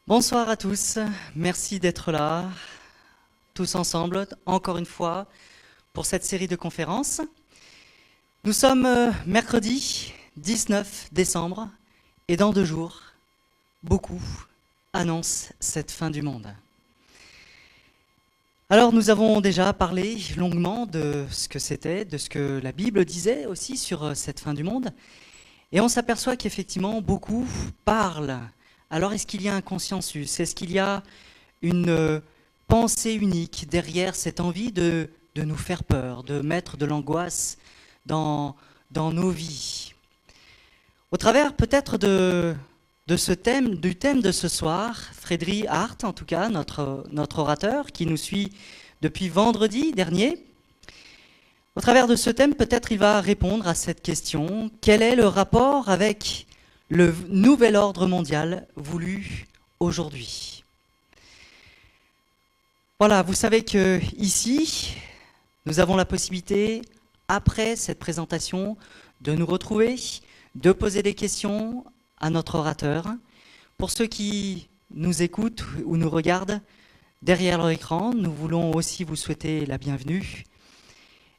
Bonsoir à tous, merci d'être là, tous ensemble, encore une fois, pour cette série de conférences. Nous sommes mercredi 19 décembre, et dans 2 jours, beaucoup annoncent cette fin du monde. Alors nous avons déjà parlé longuement de ce que c'était, de ce que la Bible disait aussi sur cette fin du monde, et on s'aperçoit qu'effectivement beaucoup parlent. Alors, est-ce qu'il y a un consensus? Est-ce qu'il y a une pensée unique derrière cette envie de nous faire peur, de mettre de l'angoisse dans nos vies? Au travers peut-être de ce thème, du thème de ce soir, Frédéric Hart, en tout cas, notre orateur, qui nous suit depuis vendredi dernier, au travers de ce thème, peut-être il va répondre à cette question: quel est le rapport avec le nouvel ordre mondial voulu aujourd'hui? Voilà, vous savez que ici, nous avons la possibilité, après cette présentation, de nous retrouver, de poser des questions à notre orateur. Pour ceux qui nous écoutent ou nous regardent derrière leur écran, nous voulons aussi vous souhaiter la bienvenue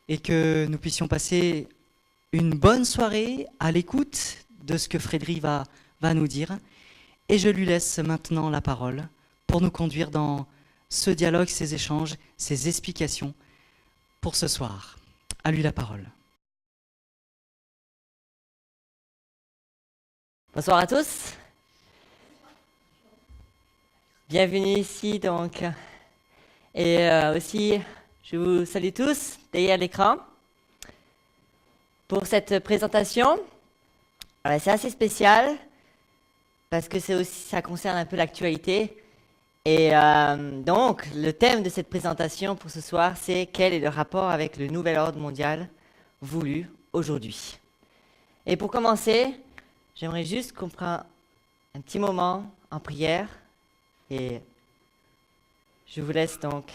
et que nous puissions passer une bonne soirée à l'écoute de ce que Frédéric va nous dire. Et je lui laisse maintenant la parole pour nous conduire dans ce dialogue, ces échanges, ces explications pour ce soir. À lui la parole. Bonsoir à tous. Bienvenue ici donc. Et aussi, je vous salue tous derrière l'écran pour cette présentation. C'est assez spécial parce que ça concerne un peu l'actualité. Et donc, le thème de cette présentation pour ce soir, c'est quel est le rapport avec le nouvel ordre mondial voulu aujourd'hui. Et pour commencer, j'aimerais juste qu'on prenne un petit moment en prière et je vous laisse donc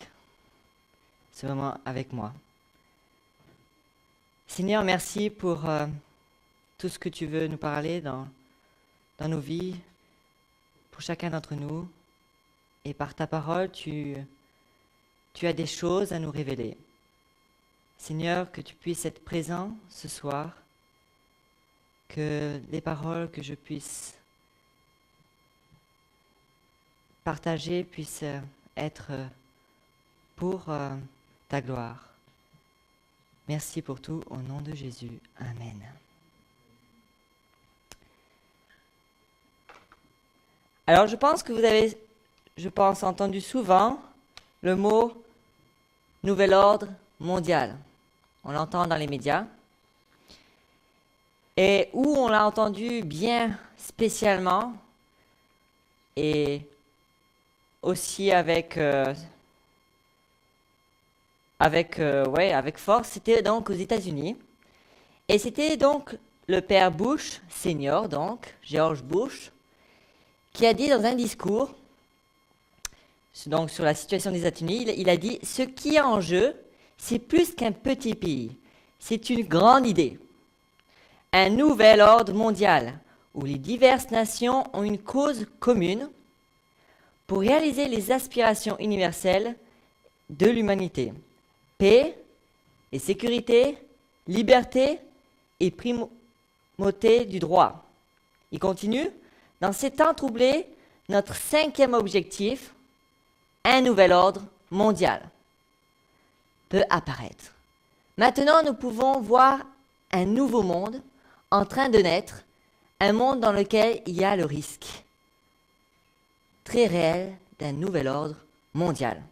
ce moment avec moi. Seigneur, merci pour tout ce que tu veux nous parler dans nos vies, pour chacun d'entre nous. Et par ta parole, tu as des choses à nous révéler. Seigneur, que tu puisses être présent ce soir, que les paroles que je puisse partager puissent être pour ta gloire. Merci pour tout, au nom de Jésus. Amen. Alors, je pense que vous avez, entendu souvent le mot « nouvel ordre mondial ». On l'entend dans les médias. Et où on l'a entendu bien spécialement, et aussi avec force, c'était donc aux États-Unis. Et c'était donc le père Bush, senior, donc, George Bush, qui a dit dans un discours, donc sur la situation des États-Unis, il a dit « Ce qui est en jeu, c'est plus qu'un petit pays, c'est une grande idée. Un nouvel ordre mondial où les diverses nations ont une cause commune pour réaliser les aspirations universelles de l'humanité. Paix et sécurité, liberté et primauté du droit. » Il continue. Dans ces temps troublés, notre 5e objectif, un nouvel ordre mondial, peut apparaître. Maintenant, nous pouvons voir un nouveau monde en train de naître, un monde dans lequel il y a le risque très réel d'un nouvel ordre mondial.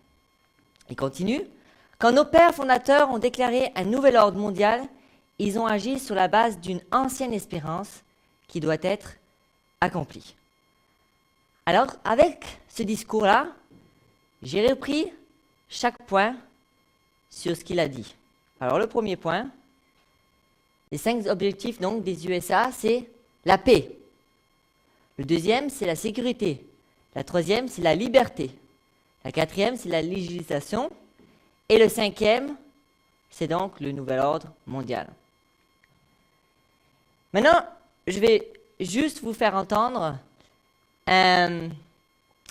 Il continue. Quand nos pères fondateurs ont déclaré un nouvel ordre mondial, ils ont agi sur la base d'une ancienne espérance qui doit être accompli. Alors, avec ce discours-là, j'ai repris chaque point sur ce qu'il a dit. Alors, le premier point, les 5 objectifs donc, des USA, c'est la paix. Le deuxième, c'est la sécurité. La troisième, c'est la liberté. La quatrième, c'est la législation. Et le 5e, c'est donc le nouvel ordre mondial. Maintenant, je vais juste vous faire entendre un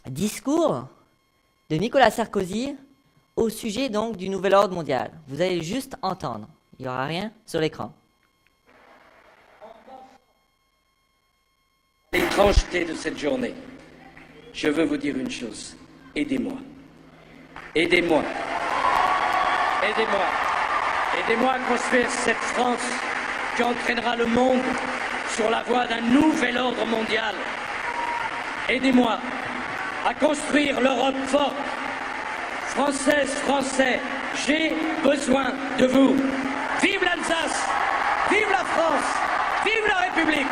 discours de Nicolas Sarkozy au sujet donc du nouvel ordre mondial. Vous allez juste entendre. Il n'y aura rien sur l'écran. L'étrangeté de cette journée, je veux vous dire une chose. Aidez-moi. Aidez-moi. Aidez-moi. Aidez-moi à construire cette France qui entraînera le monde sur la voie d'un nouvel ordre mondial. Aidez-moi à construire l'Europe forte. Françaises, Français, j'ai besoin de vous. Vive l'Alsace, vive la France, vive la République.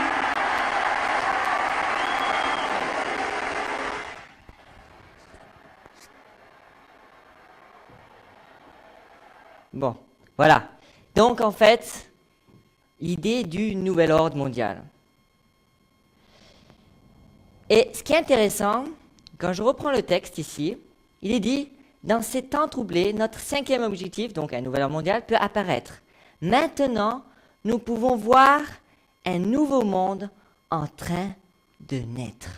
Bon, voilà. Donc en fait, l'idée du nouvel ordre mondial. Et ce qui est intéressant, quand je reprends le texte ici, il est dit, dans ces temps troublés, notre 5e objectif, donc un nouvel ordre mondial, peut apparaître. Maintenant, nous pouvons voir un nouveau monde en train de naître.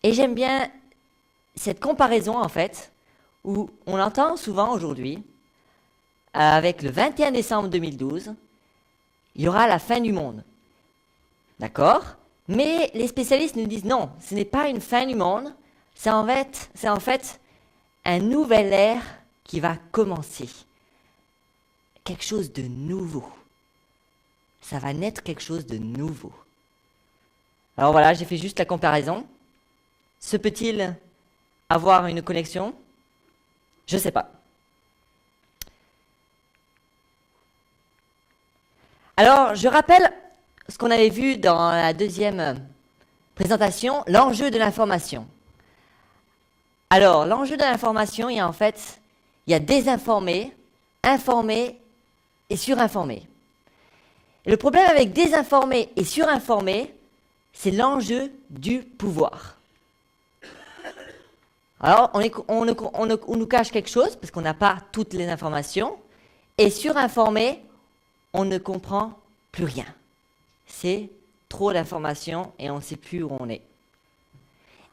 Et j'aime bien cette comparaison, en fait, où on entend souvent aujourd'hui, avec le 21 décembre 2012, il y aura la fin du monde. D'accord ? Mais les spécialistes nous disent non, ce n'est pas une fin du monde, c'est en fait un nouvel ère qui va commencer. Quelque chose de nouveau. Ça va naître quelque chose de nouveau. Alors voilà, j'ai fait juste la comparaison. Se peut-il avoir une connexion ? Je ne sais pas. Alors, je rappelle ce qu'on avait vu dans la deuxième présentation, l'enjeu de l'information. Alors, l'enjeu de l'information, il y a désinformer, informer et surinformer. Et le problème avec désinformer et surinformer, c'est l'enjeu du pouvoir. Alors, on nous cache quelque chose parce qu'on n'a pas toutes les informations, et surinformer, on ne comprend plus rien. C'est trop d'informations et on ne sait plus où on est.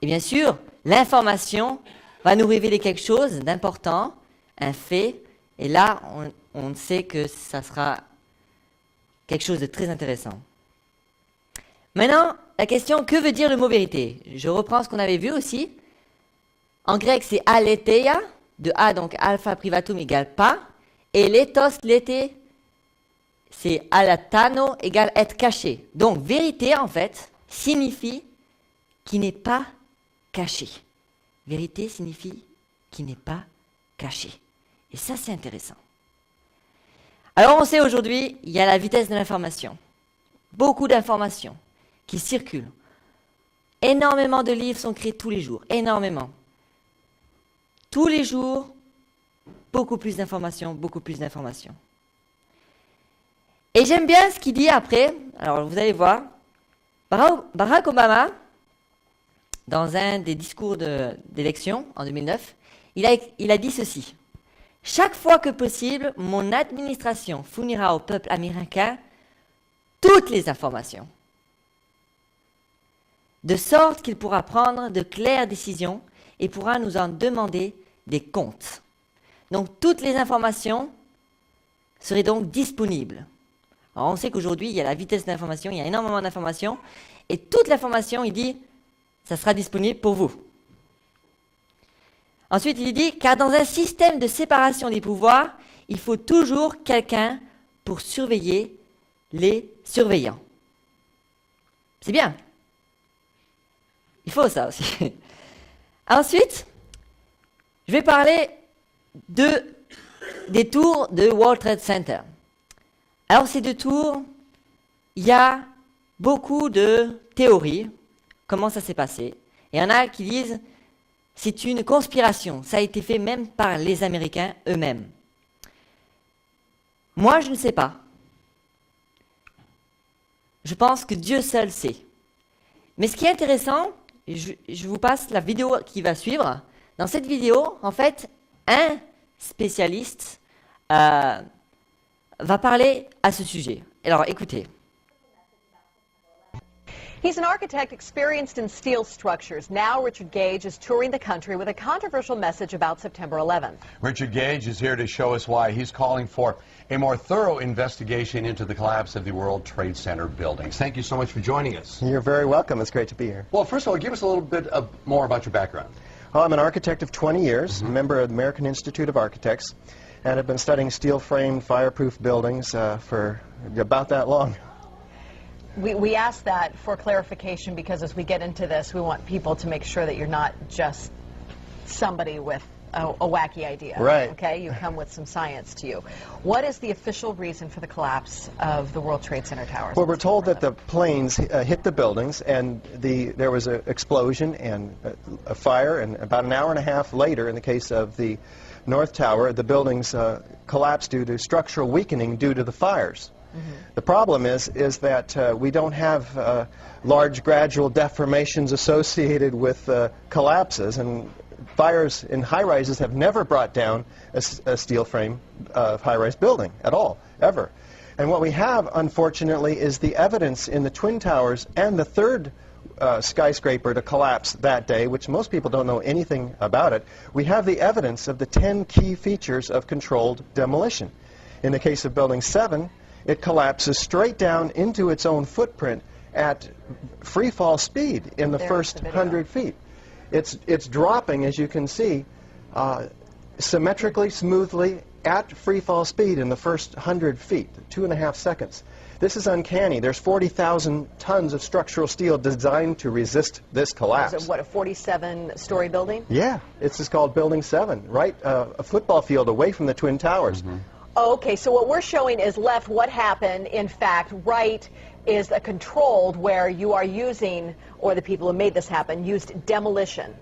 Et bien sûr, l'information va nous révéler quelque chose d'important, un fait, et là, on sait que ça sera quelque chose de très intéressant. Maintenant, la question, que veut dire le mot vérité ? Je reprends ce qu'on avait vu aussi. En grec, c'est aletheia, de A, donc alpha privatum égale pas, et lethos, lété, c'est alatano égale être caché. Donc, vérité, en fait, signifie qui n'est pas caché. Vérité signifie qui n'est pas caché. Et ça, c'est intéressant. Alors, on sait aujourd'hui, il y a la vitesse de l'information. Beaucoup d'informations qui circulent. Énormément de livres sont créés tous les jours. Énormément. Tous les jours, beaucoup plus d'informations, beaucoup plus d'informations. Et j'aime bien ce qu'il dit après. Alors, vous allez voir. Barack Obama, dans un des discours d'élection en 2009, il a dit ceci. « Chaque fois que possible, mon administration fournira au peuple américain toutes les informations, de sorte qu'il pourra prendre de claires décisions et pourra nous en demander des comptes. » Donc, toutes les informations seraient donc disponibles. Alors, on sait qu'aujourd'hui, il y a la vitesse d'information, il y a énormément d'informations, et toute l'information, il dit, ça sera disponible pour vous. Ensuite, il dit, car dans un système de séparation des pouvoirs, il faut toujours quelqu'un pour surveiller les surveillants. C'est bien. Il faut ça aussi. Ensuite, je vais parler des tours de World Trade Center. Alors, ces 2 tours, il y a beaucoup de théories, comment ça s'est passé. Et il y en a qui disent c'est une conspiration, ça a été fait même par les Américains eux-mêmes. Moi, je ne sais pas. Je pense que Dieu seul sait. Mais ce qui est intéressant, je vous passe la vidéo qui va suivre. Dans cette vidéo, en fait, un spécialiste va parler à ce sujet. Alors, écoutez. He's an architect experienced in steel structures. Now Richard Gage is touring the country with a controversial message about September 11th. Richard Gage is here to show us why he's calling for a more thorough investigation into the collapse of the World Trade Center buildings. Thank you so much for joining us. You're very welcome. It's great to be here. Well, first of all, give us a little bit more about your background. Well, I'm an architect of 20 years, a member of the American Institute of Architects, and I've been studying steel-framed, fireproof buildings for about that long. We ask that for clarification because as we get into this, we want people to make sure that you're not just somebody with a wacky idea. Right. Okay, you come with some science to you. What is the official reason for the collapse of the World Trade Center towers? Well, we're told that the planes hit the buildings and there was an explosion and a fire, and about an hour and a half later, in the case of the North Tower, the buildings collapsed due to structural weakening due to the fires. The problem is that we don't have large gradual deformations associated with collapses, and fires in high-rises have never brought down a steel frame high-rise building at all, ever. And what we have, unfortunately, is the evidence in the Twin Towers and the third skyscraper to collapse that day, which most people don't know anything about it. We have the evidence of the 10 key features of controlled demolition. In the case of Building 7, it collapses straight down into its own footprint at free fall speed in the first 100 feet. It's dropping, as you can see, symmetrically, smoothly, at free fall speed in the first 100 feet, 2.5 seconds. This is uncanny. There's 40,000 tons of structural steel designed to resist this collapse. Is it, what, a 47-story building? Yeah, it's just called Building 7, right a football field away from the Twin Towers. Oh, okay, so what we're showing is left what happened. In fact, right is a controlled where you are using, or the people who made this happen, used demolition.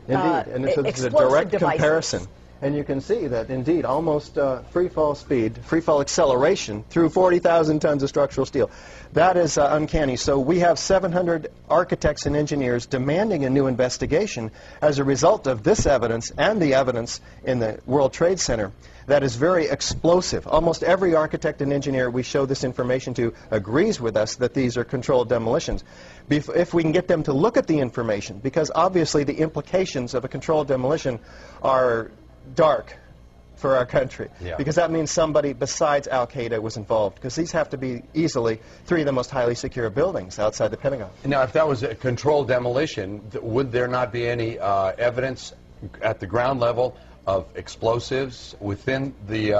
Indeed, and this is a direct comparison. And you can see that, indeed, almost free fall speed, free fall acceleration through 40,000 tons of structural steel. That is uncanny. So we have 700 architects and engineers demanding a new investigation as a result of this evidence and the evidence in the World Trade Center that is very explosive. Almost every architect and engineer we show this information to agrees with us that these are controlled demolitions. If we can get them to look at the information, because obviously the implications of a controlled demolition are dark for our country, because that means somebody besides Al-Qaeda was involved, because these have to be easily 3 of the most highly secure buildings outside the Pentagon. Now, if that was a controlled demolition, would there not be any evidence at the ground level of explosives within the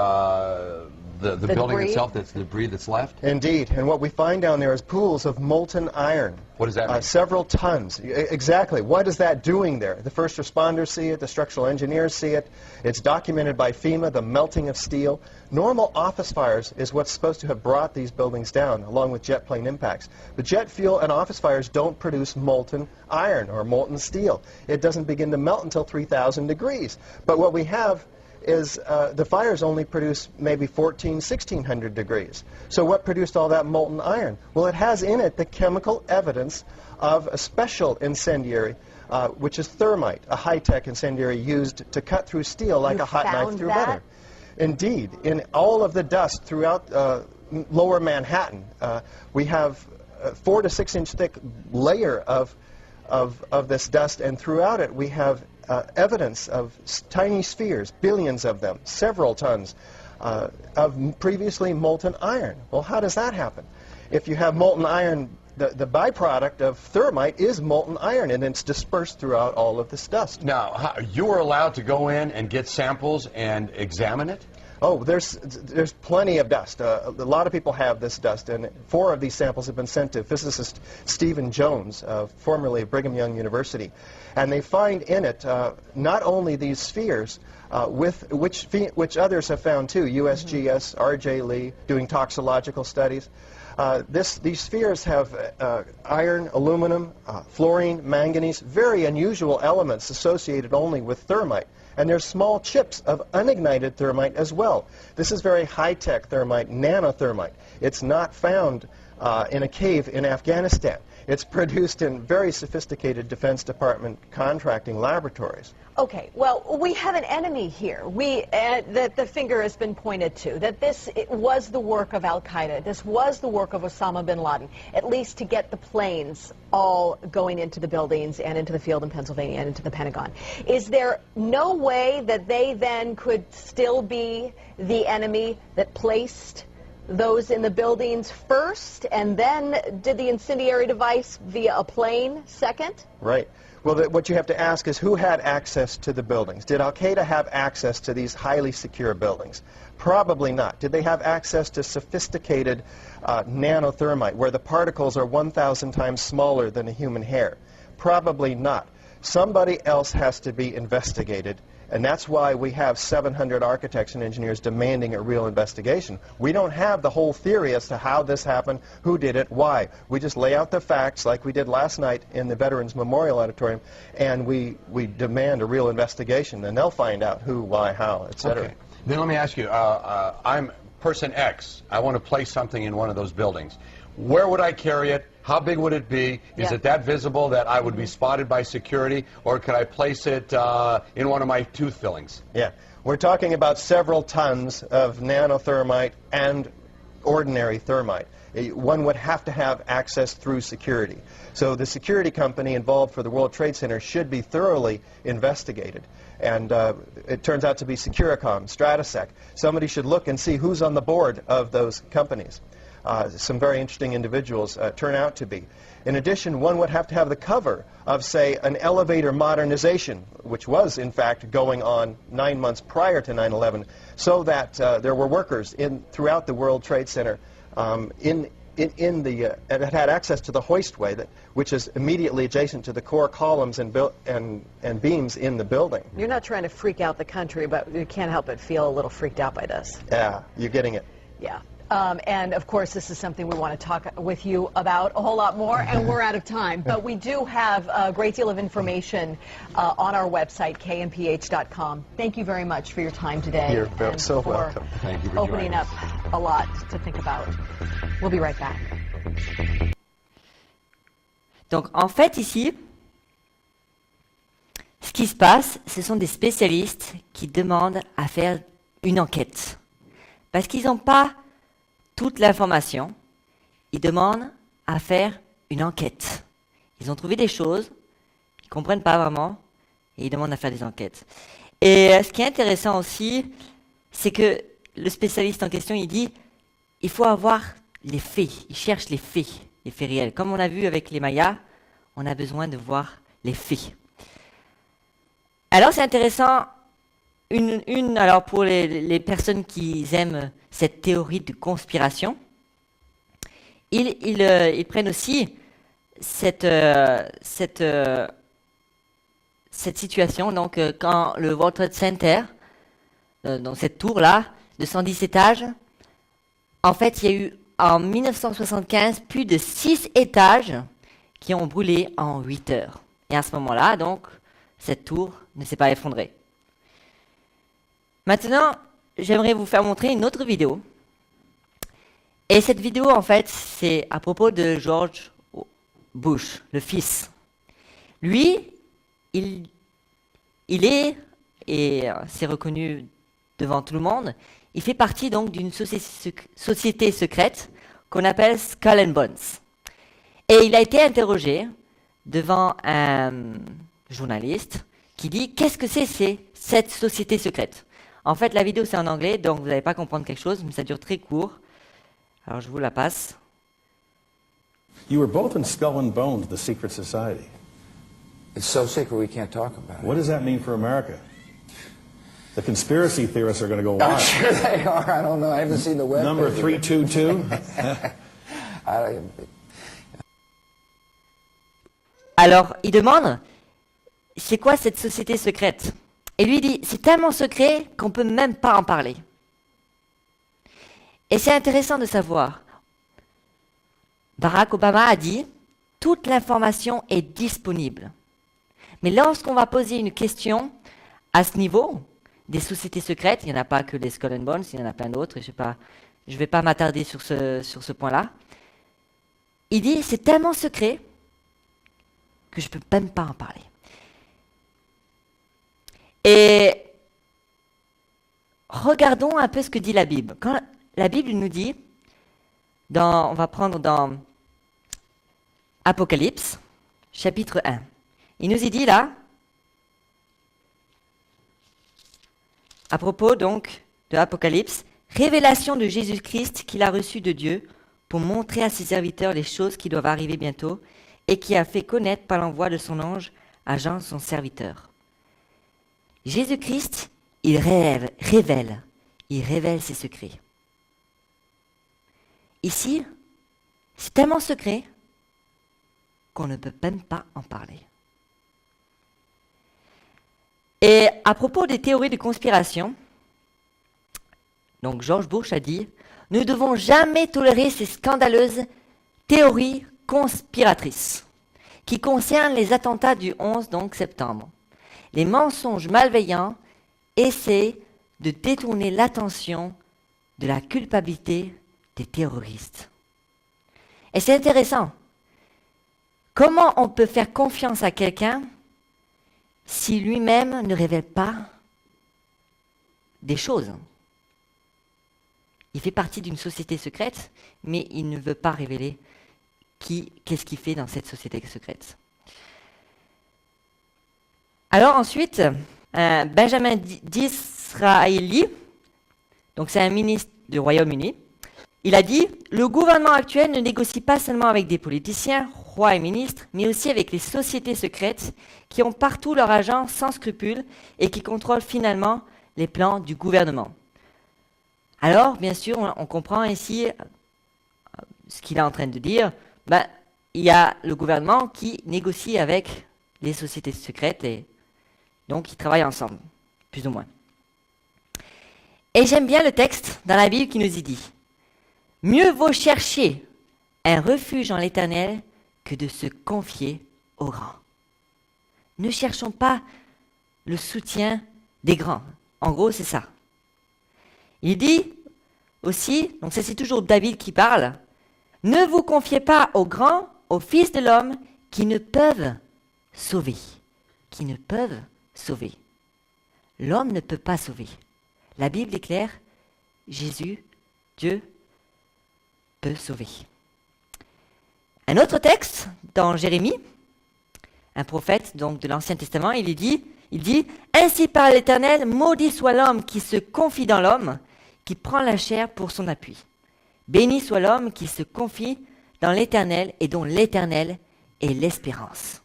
building itself, that's the debris that's left? Indeed, and what we find down there is pools of molten iron. What does that mean? Several tons. Exactly. What is that doing there? The first responders see it, the structural engineers see it. It's documented by FEMA, the melting of steel. Normal office fires is what's supposed to have brought these buildings down, along with jet plane impacts. But jet fuel and office fires don't produce molten iron or molten steel. It doesn't begin to melt until 3,000 degrees. But what we have is the fires only produce maybe 1,600 degrees. So what produced all that molten iron? Well, it has in it the chemical evidence of a special incendiary, which is thermite, a high-tech incendiary used to cut through steel like a hot knife through butter. Indeed, in all of the dust throughout lower Manhattan, we have a 4 to 6 inch thick layer of this dust, and throughout it we have evidence of tiny spheres, billions of them, several tons of previously molten iron. Well, how does that happen? If you have molten iron, the byproduct of thermite is molten iron, and it's dispersed throughout all of this dust. Now, you were allowed to go in and get samples and examine it? Oh, there's plenty of dust. A lot of people have this dust, and 4 of these samples have been sent to physicist Stephen Jones, formerly of Brigham Young University. And they find in it not only these spheres, which others have found too, USGS, R.J. Lee, doing toxicological studies. These spheres have iron, aluminum, fluorine, manganese, very unusual elements associated only with thermite. And there's small chips of unignited thermite as well. This is very high-tech thermite, nanothermite. It's not found in a cave in Afghanistan. It's produced in very sophisticated Defense Department contracting laboratories. Okay, well, we have an enemy here. That the finger has been pointed to, that it was the work of al-Qaeda. This was the work of Osama bin Laden, at least to get the planes all going into the buildings and into the field in Pennsylvania and into the Pentagon. Is there no way that they then could still be the enemy that placed those in the buildings first and then did the incendiary device via a plane second? Right. Well, what you have to ask is who had access to the buildings? Did al-Qaeda have access to these highly secure buildings? Probably not. Did they have access to sophisticated nanothermite, where the particles are 1,000 times smaller than a human hair? Probably not. Somebody else has to be investigated, and that's why we have 700 architects and engineers demanding a real investigation. We don't have the whole theory as to how this happened, who did it, why. We just lay out the facts like we did last night in the Veterans Memorial Auditorium, and we demand a real investigation, and they'll find out who, why, how, etc. Okay. Then let me ask you, I'm person X. I want to place something in one of those buildings. Where would I carry it? How big would it be? Is it that visible that I would be spotted by security? Or could I place it in one of my tooth fillings? Yeah. We're talking about several tons of nanothermite and ordinary thermite. One would have to have access through security. So the security company involved for the World Trade Center should be thoroughly investigated. And it turns out to be Securicom, Stratesec. Somebody should look and see who's on the board of those companies. Some very interesting individuals turn out to be. In addition, one would have to have the cover of, say, an elevator modernization, which was, in fact, going on 9 months prior to 9/11, so that there were workers throughout the World Trade Center and had access to the hoistway, which is immediately adjacent to the core columns and beams in the building. You're not trying to freak out the country, but you can't help but feel a little freaked out by this. Yeah, you're getting it. Yeah. And, of course, this is something we want to talk with you about a whole lot more, and we're out of time. But we do have a great deal of information on our website, kmph.com. Thank you very much for your time today. You're so welcome. Thank you for opening up a lot to think about. We'll be right back. Donc, en fait, ici, ce qui se passe, ce sont des spécialistes qui demandent à faire une enquête. Parce qu'ils n'ont pas toute l'information, ils demandent à faire une enquête. Ils ont trouvé des choses, ils ne comprennent pas vraiment, et ils demandent à faire des enquêtes. Et ce qui est intéressant aussi, c'est que le spécialiste en question, il dit, il faut avoir les faits, il cherche les faits réels. Comme on a vu avec les Mayas, on a besoin de voir les faits. Alors c'est intéressant, alors pour les personnes qui aiment cette théorie de conspiration, ils prennent aussi cette situation. Donc, quand le World Trade Center, dans cette tour-là, de 110 étages, en fait, il y a eu en 1975 plus de 6 étages qui ont brûlé en 8 heures. Et à ce moment-là, donc, cette tour ne s'est pas effondrée. Maintenant, j'aimerais vous faire montrer une autre vidéo. Et cette vidéo, en fait, c'est à propos de George Bush, le fils. Lui, il est, et c'est reconnu devant tout le monde, il fait partie donc d'une société secrète qu'on appelle Skull and Bones. Et il a été interrogé devant un journaliste qui dit « Qu'est-ce que c'est cette société secrète ?» En fait, la vidéo, c'est en anglais, donc vous n'allez pas comprendre quelque chose, mais ça dure très court. Alors, je vous la passe. You were both in Skull and Bones, the secret society. It's so secret we can't talk about it. What does that mean for America? The conspiracy theorists are going to go I'm wild. sure they are. I don't know. I haven't seen the web. Number page. 322. Alors, il demande, c'est quoi cette société secrète? Et lui dit, c'est tellement secret qu'on ne peut même pas en parler. Et c'est intéressant de savoir. Barack Obama a dit, toute l'information est disponible. Mais lorsqu'on va poser une question à ce niveau, des sociétés secrètes, il n'y en a pas que les Skull and Bones, il y en a plein d'autres, je ne vais pas m'attarder sur ce point-là. Il dit, c'est tellement secret que je ne peux même pas en parler. Et regardons un peu ce que dit la Bible. Quand la Bible nous dit, on va prendre dans Apocalypse, chapitre 1. Il nous y dit là, à propos donc de Apocalypse, révélation de Jésus-Christ qu'il a reçu de Dieu pour montrer à ses serviteurs les choses qui doivent arriver bientôt et qui a fait connaître par l'envoi de son ange à Jean son serviteur. Jésus-Christ, il révèle ses secrets. Ici, c'est tellement secret qu'on ne peut même pas en parler. Et à propos des théories de conspiration, donc George Bush a dit, nous ne devons jamais tolérer ces scandaleuses théories conspiratrices qui concernent les attentats du 11 septembre. Les mensonges malveillants essaient de détourner l'attention de la culpabilité des terroristes. Et c'est intéressant. Comment on peut faire confiance à quelqu'un si lui-même ne révèle pas des choses? Il fait partie d'une société secrète, mais il ne veut pas révéler qu'est-ce qu'il fait dans cette société secrète. Alors ensuite, Benjamin Disraeli, donc c'est un ministre du Royaume-Uni, il a dit « Le gouvernement actuel ne négocie pas seulement avec des politiciens, rois et ministres, mais aussi avec les sociétés secrètes qui ont partout leurs agents sans scrupules et qui contrôlent finalement les plans du gouvernement. » Alors, bien sûr, on comprend ici ce qu'il est en train de dire. Il y a le gouvernement qui négocie avec les sociétés secrètes et donc ils travaillent ensemble, plus ou moins. Et j'aime bien le texte dans la Bible qui nous y dit « Mieux vaut chercher un refuge en l'Éternel que de se confier aux grands. » Ne cherchons pas le soutien des grands. En gros, c'est ça. Il dit aussi, donc ça c'est toujours David qui parle, « Ne vous confiez pas aux grands, aux fils de l'homme, qui ne peuvent sauver. » Qui ne peuvent sauver. L'homme ne peut pas sauver. La Bible est claire, Jésus, Dieu, peut sauver. Un autre texte, dans Jérémie, un prophète donc de l'Ancien Testament, il dit « Ainsi parle l'Éternel, maudit soit l'homme qui se confie dans l'homme, qui prend la chair pour son appui. Béni soit l'homme qui se confie dans l'Éternel et dont l'Éternel est l'espérance. »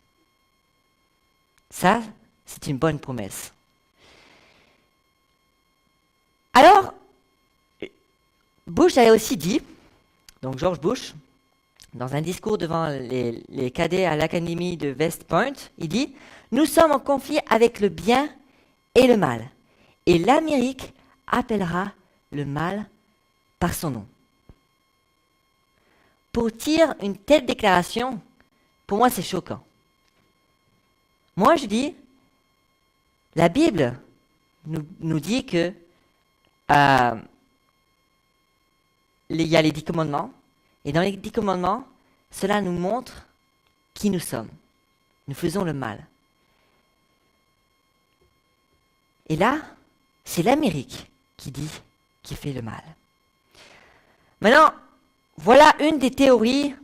Ça, c'est une bonne promesse. Alors, Bush a aussi dit, donc George Bush, dans un discours devant les cadets à l'Académie de West Point, il dit « Nous sommes en conflit avec le bien et le mal, et l'Amérique appellera le mal par son nom. » Pour dire une telle déclaration, pour moi c'est choquant. Moi je dis, la Bible nous dit que il y a les 10 commandements, et dans les 10 commandements, cela nous montre qui nous sommes. Nous faisons le mal. Et là, c'est l'Amérique qui fait le mal. Maintenant, voilà une des théories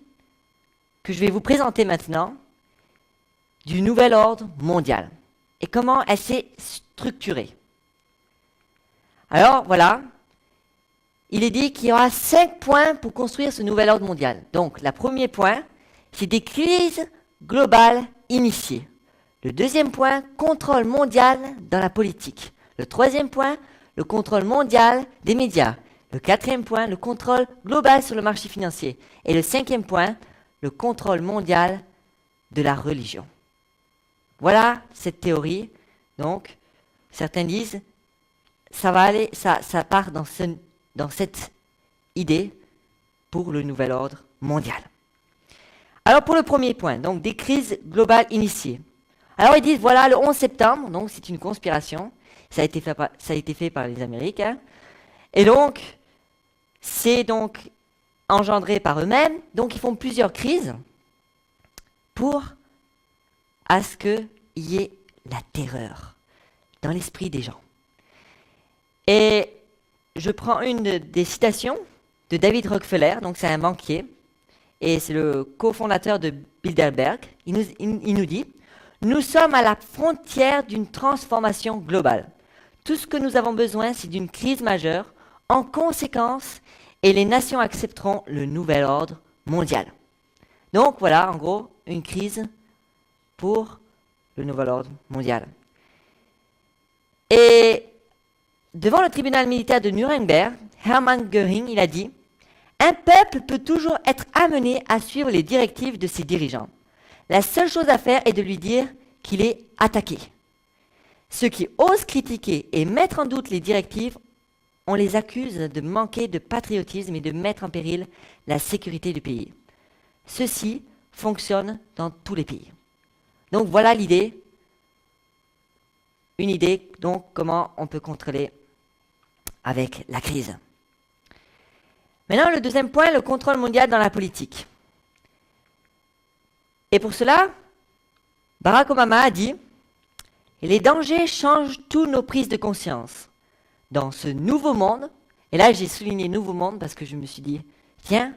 que je vais vous présenter maintenant du nouvel ordre mondial et comment elle s'est structurée. Alors, voilà, il est dit qu'il y aura 5 points pour construire ce nouvel ordre mondial. Donc, le premier point, c'est des crises globales initiées. Le deuxième point, contrôle mondial dans la politique. Le troisième point, le contrôle mondial des médias. Le quatrième point, le contrôle global sur le marché financier. Et le cinquième point, le contrôle mondial de la religion. Voilà cette théorie. Donc, certains disent, ça part dans cette idée pour le nouvel ordre mondial. Alors pour le premier point, donc des crises globales initiées. Alors ils disent, voilà, le 11 septembre, donc c'est une conspiration, ça a été fait par les Américains, et donc c'est donc engendré par eux-mêmes, donc ils font plusieurs crises pour à ce qu'il y ait la terreur dans l'esprit des gens. Et je prends une des citations de David Rockefeller, donc c'est un banquier, et c'est le cofondateur de Bilderberg. Il nous dit « Nous sommes à la frontière d'une transformation globale. Tout ce que nous avons besoin, c'est d'une crise majeure. En conséquence, et les nations accepteront le nouvel ordre mondial. » Donc voilà, en gros, une crise pour le nouvel ordre mondial. Et devant le tribunal militaire de Nuremberg, Hermann Göring, il a dit « Un peuple peut toujours être amené à suivre les directives de ses dirigeants. La seule chose à faire est de lui dire qu'il est attaqué. Ceux qui osent critiquer et mettre en doute les directives, on les accuse de manquer de patriotisme et de mettre en péril la sécurité du pays. Ceci fonctionne dans tous les pays. » Donc voilà l'idée. Une idée, donc, comment on peut contrôler avec la crise. Maintenant, le deuxième point, le contrôle mondial dans la politique. Et pour cela, Barack Obama a dit « Les dangers changent tous nos prises de conscience. Dans ce nouveau monde, et là j'ai souligné nouveau monde parce que je me suis dit, tiens,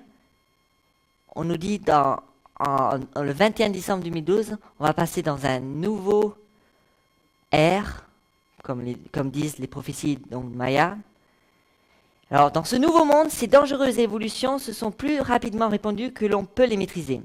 on nous dit le 21 décembre 2012, on va passer dans un nouveau ère, comme disent les prophéties donc Maya. Alors, dans ce nouveau monde, ces dangereuses évolutions se sont plus rapidement répandues que l'on peut les maîtriser.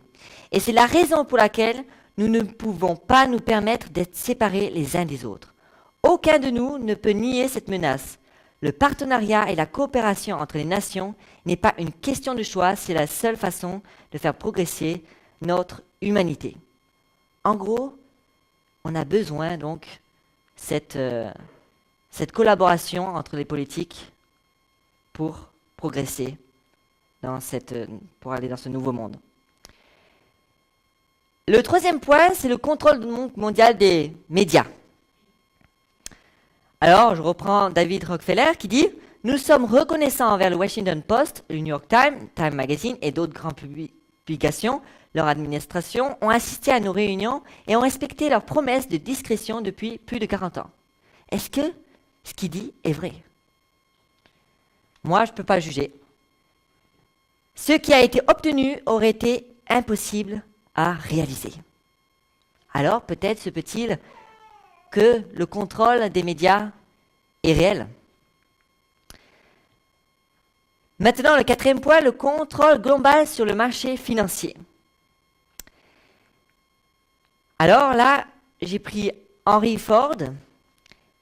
Et c'est la raison pour laquelle nous ne pouvons pas nous permettre d'être séparés les uns des autres. Aucun de nous ne peut nier cette menace. Le partenariat et la coopération entre les nations n'est pas une question de choix, c'est la seule façon de faire progresser notre humanité. En gros, on a besoin donc cette collaboration entre les politiques pour progresser pour aller dans ce nouveau monde. Le troisième point, c'est le contrôle mondial des médias. Alors, je reprends David Rockefeller qui dit « Nous sommes reconnaissants envers le Washington Post, le New York Times, Time Magazine et d'autres grandes publications. Leur administration ont assisté à nos réunions et ont respecté leurs promesses de discrétion depuis plus de 40 ans. Est-ce que ce qu'il dit est vrai ? Moi, je ne peux pas juger. Ce qui a été obtenu aurait été impossible à réaliser. Alors, peut-être se peut-il que le contrôle des médias est réel. Maintenant, le quatrième point, le contrôle global sur le marché financier. Alors là, j'ai pris Henry Ford,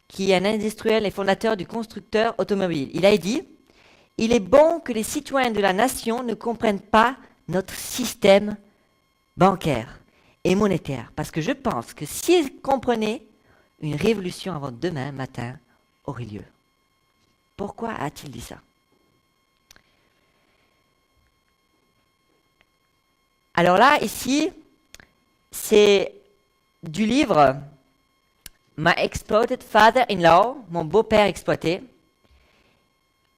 qui est un industriel et fondateur du constructeur automobile. Il a dit « Il est bon que les citoyens de la nation ne comprennent pas notre système bancaire et monétaire, parce que je pense que s'ils comprenaient, une révolution avant demain matin aurait lieu. » Pourquoi a-t-il dit ça ? Alors là, ici, c'est du livre My Exploited Father-in-Law, mon beau-père exploité.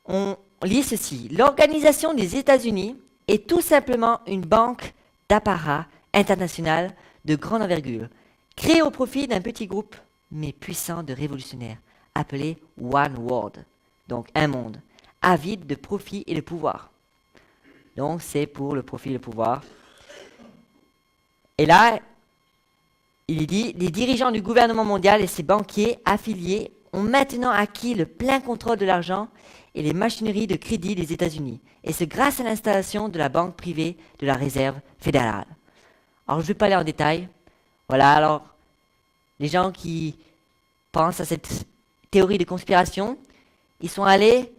On lit ceci. L'Organisation des États-Unis est tout simplement une banque d'apparat international de grande envergure, créée au profit d'un petit groupe, mais puissant de révolutionnaires, appelé One World, donc un monde, avide de profit et de pouvoir. Donc c'est pour le profit et le pouvoir. Et là, il dit, les dirigeants du gouvernement mondial et ses banquiers affiliés ont maintenant acquis le plein contrôle de l'argent et les machineries de crédit des États-Unis, et c'est grâce à l'installation de la banque privée de la Réserve fédérale. Alors, je ne vais pas aller en détail. Voilà, alors, les gens qui pensent à cette théories de conspiration, ils sont allés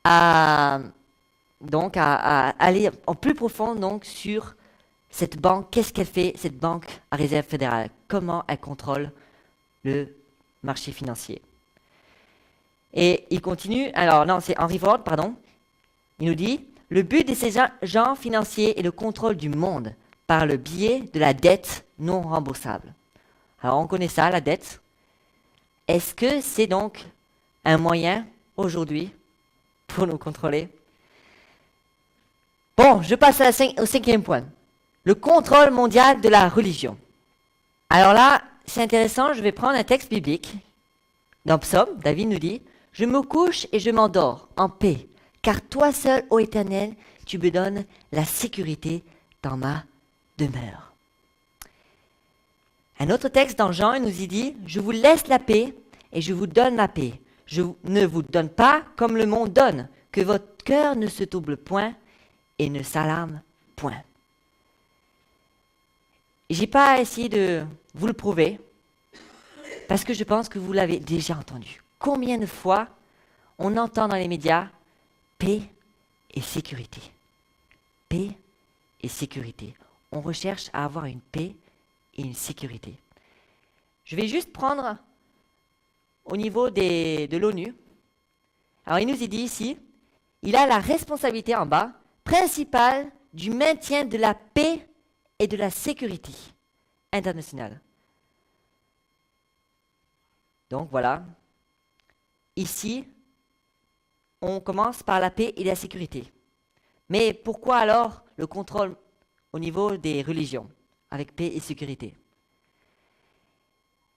à aller en plus profond donc sur cette banque. Qu'est-ce qu'elle fait, cette banque à réserve fédérale? Comment elle contrôle le marché financier? Et il continue, alors non, c'est Henry Ford, pardon. Il nous dit, le but de ces agents financiers est le contrôle du monde par le biais de la dette non remboursable. Alors on connaît ça, la dette. Est-ce que c'est donc un moyen aujourd'hui pour nous contrôler? Bon, je passe au 5e point. Le contrôle mondial de la religion. Alors là, c'est intéressant, je vais prendre un texte biblique. Dans Psaume, David nous dit, « Je me couche et je m'endors en paix, car toi seul, ô Éternel, tu me donnes la sécurité dans ma demeure. » Un autre texte dans Jean, il nous y dit, « Je vous laisse la paix et je vous donne la paix. Je ne vous donne pas comme le monde donne, que votre cœur ne se trouble point et ne s'alarme point. » J'ai pas essayé de vous le prouver, parce que je pense que vous l'avez déjà entendu. Combien de fois on entend dans les médias paix et sécurité? Paix et sécurité. On recherche à avoir une paix et une sécurité. Je vais juste prendre au niveau de l'ONU. Alors il nous est dit ici, il a la responsabilité en bas, principale du maintien de la paix et de la sécurité internationale. Donc voilà, ici, on commence par la paix et la sécurité. Mais pourquoi alors le contrôle au niveau des religions, avec paix et sécurité?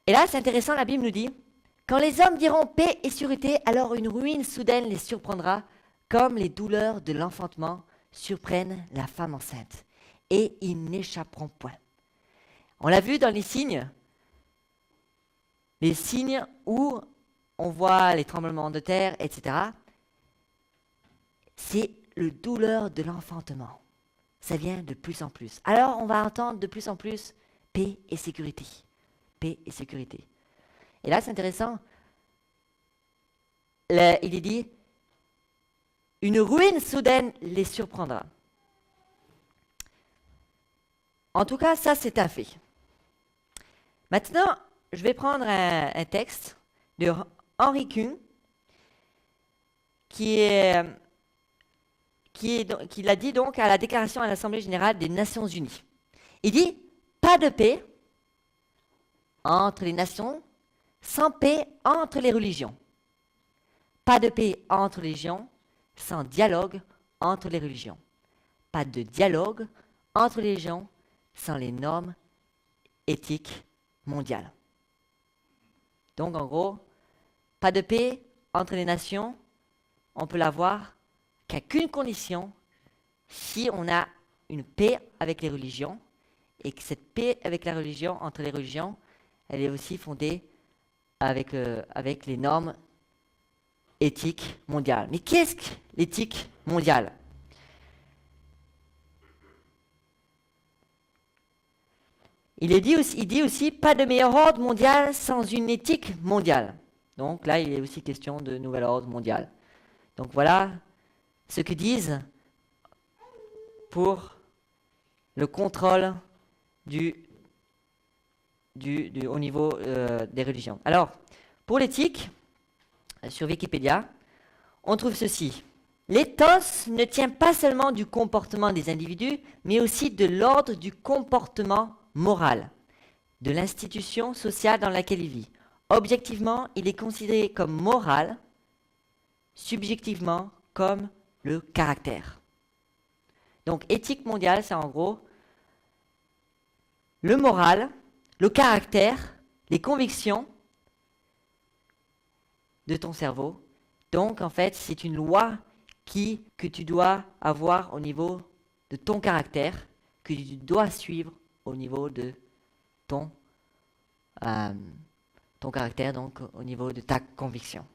Et là, c'est intéressant, la Bible nous dit, « Quand les hommes diront paix et sécurité, alors une ruine soudaine les surprendra, comme les douleurs de l'enfantement surprennent la femme enceinte, et ils n'échapperont point. » On l'a vu dans les signes où on voit les tremblements de terre, etc. C'est le douleur de l'enfantement. Ça vient de plus en plus. Alors, on va entendre de plus en plus paix et sécurité. Paix et sécurité. Et là, c'est intéressant. Il est dit, une ruine soudaine les surprendra. En tout cas, ça, c'est un fait. Maintenant, je vais prendre un texte de Henry Kuhn qui l'a dit donc à la déclaration à l'Assemblée générale des Nations unies. Il dit, pas de paix entre les nations, sans paix entre les religions. Pas de paix entre les religions, sans dialogue entre les religions. Pas de dialogue entre les religions, sans les normes éthiques mondiales. Donc en gros, pas de paix entre les nations, on peut l'avoir qu'à qu'une condition, si on a une paix avec les religions, et que cette paix avec la religion, entre les religions, elle est aussi fondée avec les normes éthiques mondiales. Mais qu'est-ce que l'éthique mondiale? Il dit aussi pas de meilleur ordre mondial sans une éthique mondiale. Donc là, il est aussi question de nouvel ordre mondial. Donc voilà ce que disent pour le contrôle au niveau des religions. Alors, pour l'éthique, sur Wikipédia, on trouve ceci. L'éthos ne tient pas seulement du comportement des individus, mais aussi de l'ordre du comportement moral, de l'institution sociale dans laquelle il vit. Objectivement, il est considéré comme moral, subjectivement comme le caractère. Donc, éthique mondiale, c'est en gros le moral, le caractère, les convictions de ton cerveau. Donc, en fait, c'est une loi que tu dois avoir au niveau de ton caractère, que tu dois suivre au niveau de ton caractère, donc au niveau de ta conviction.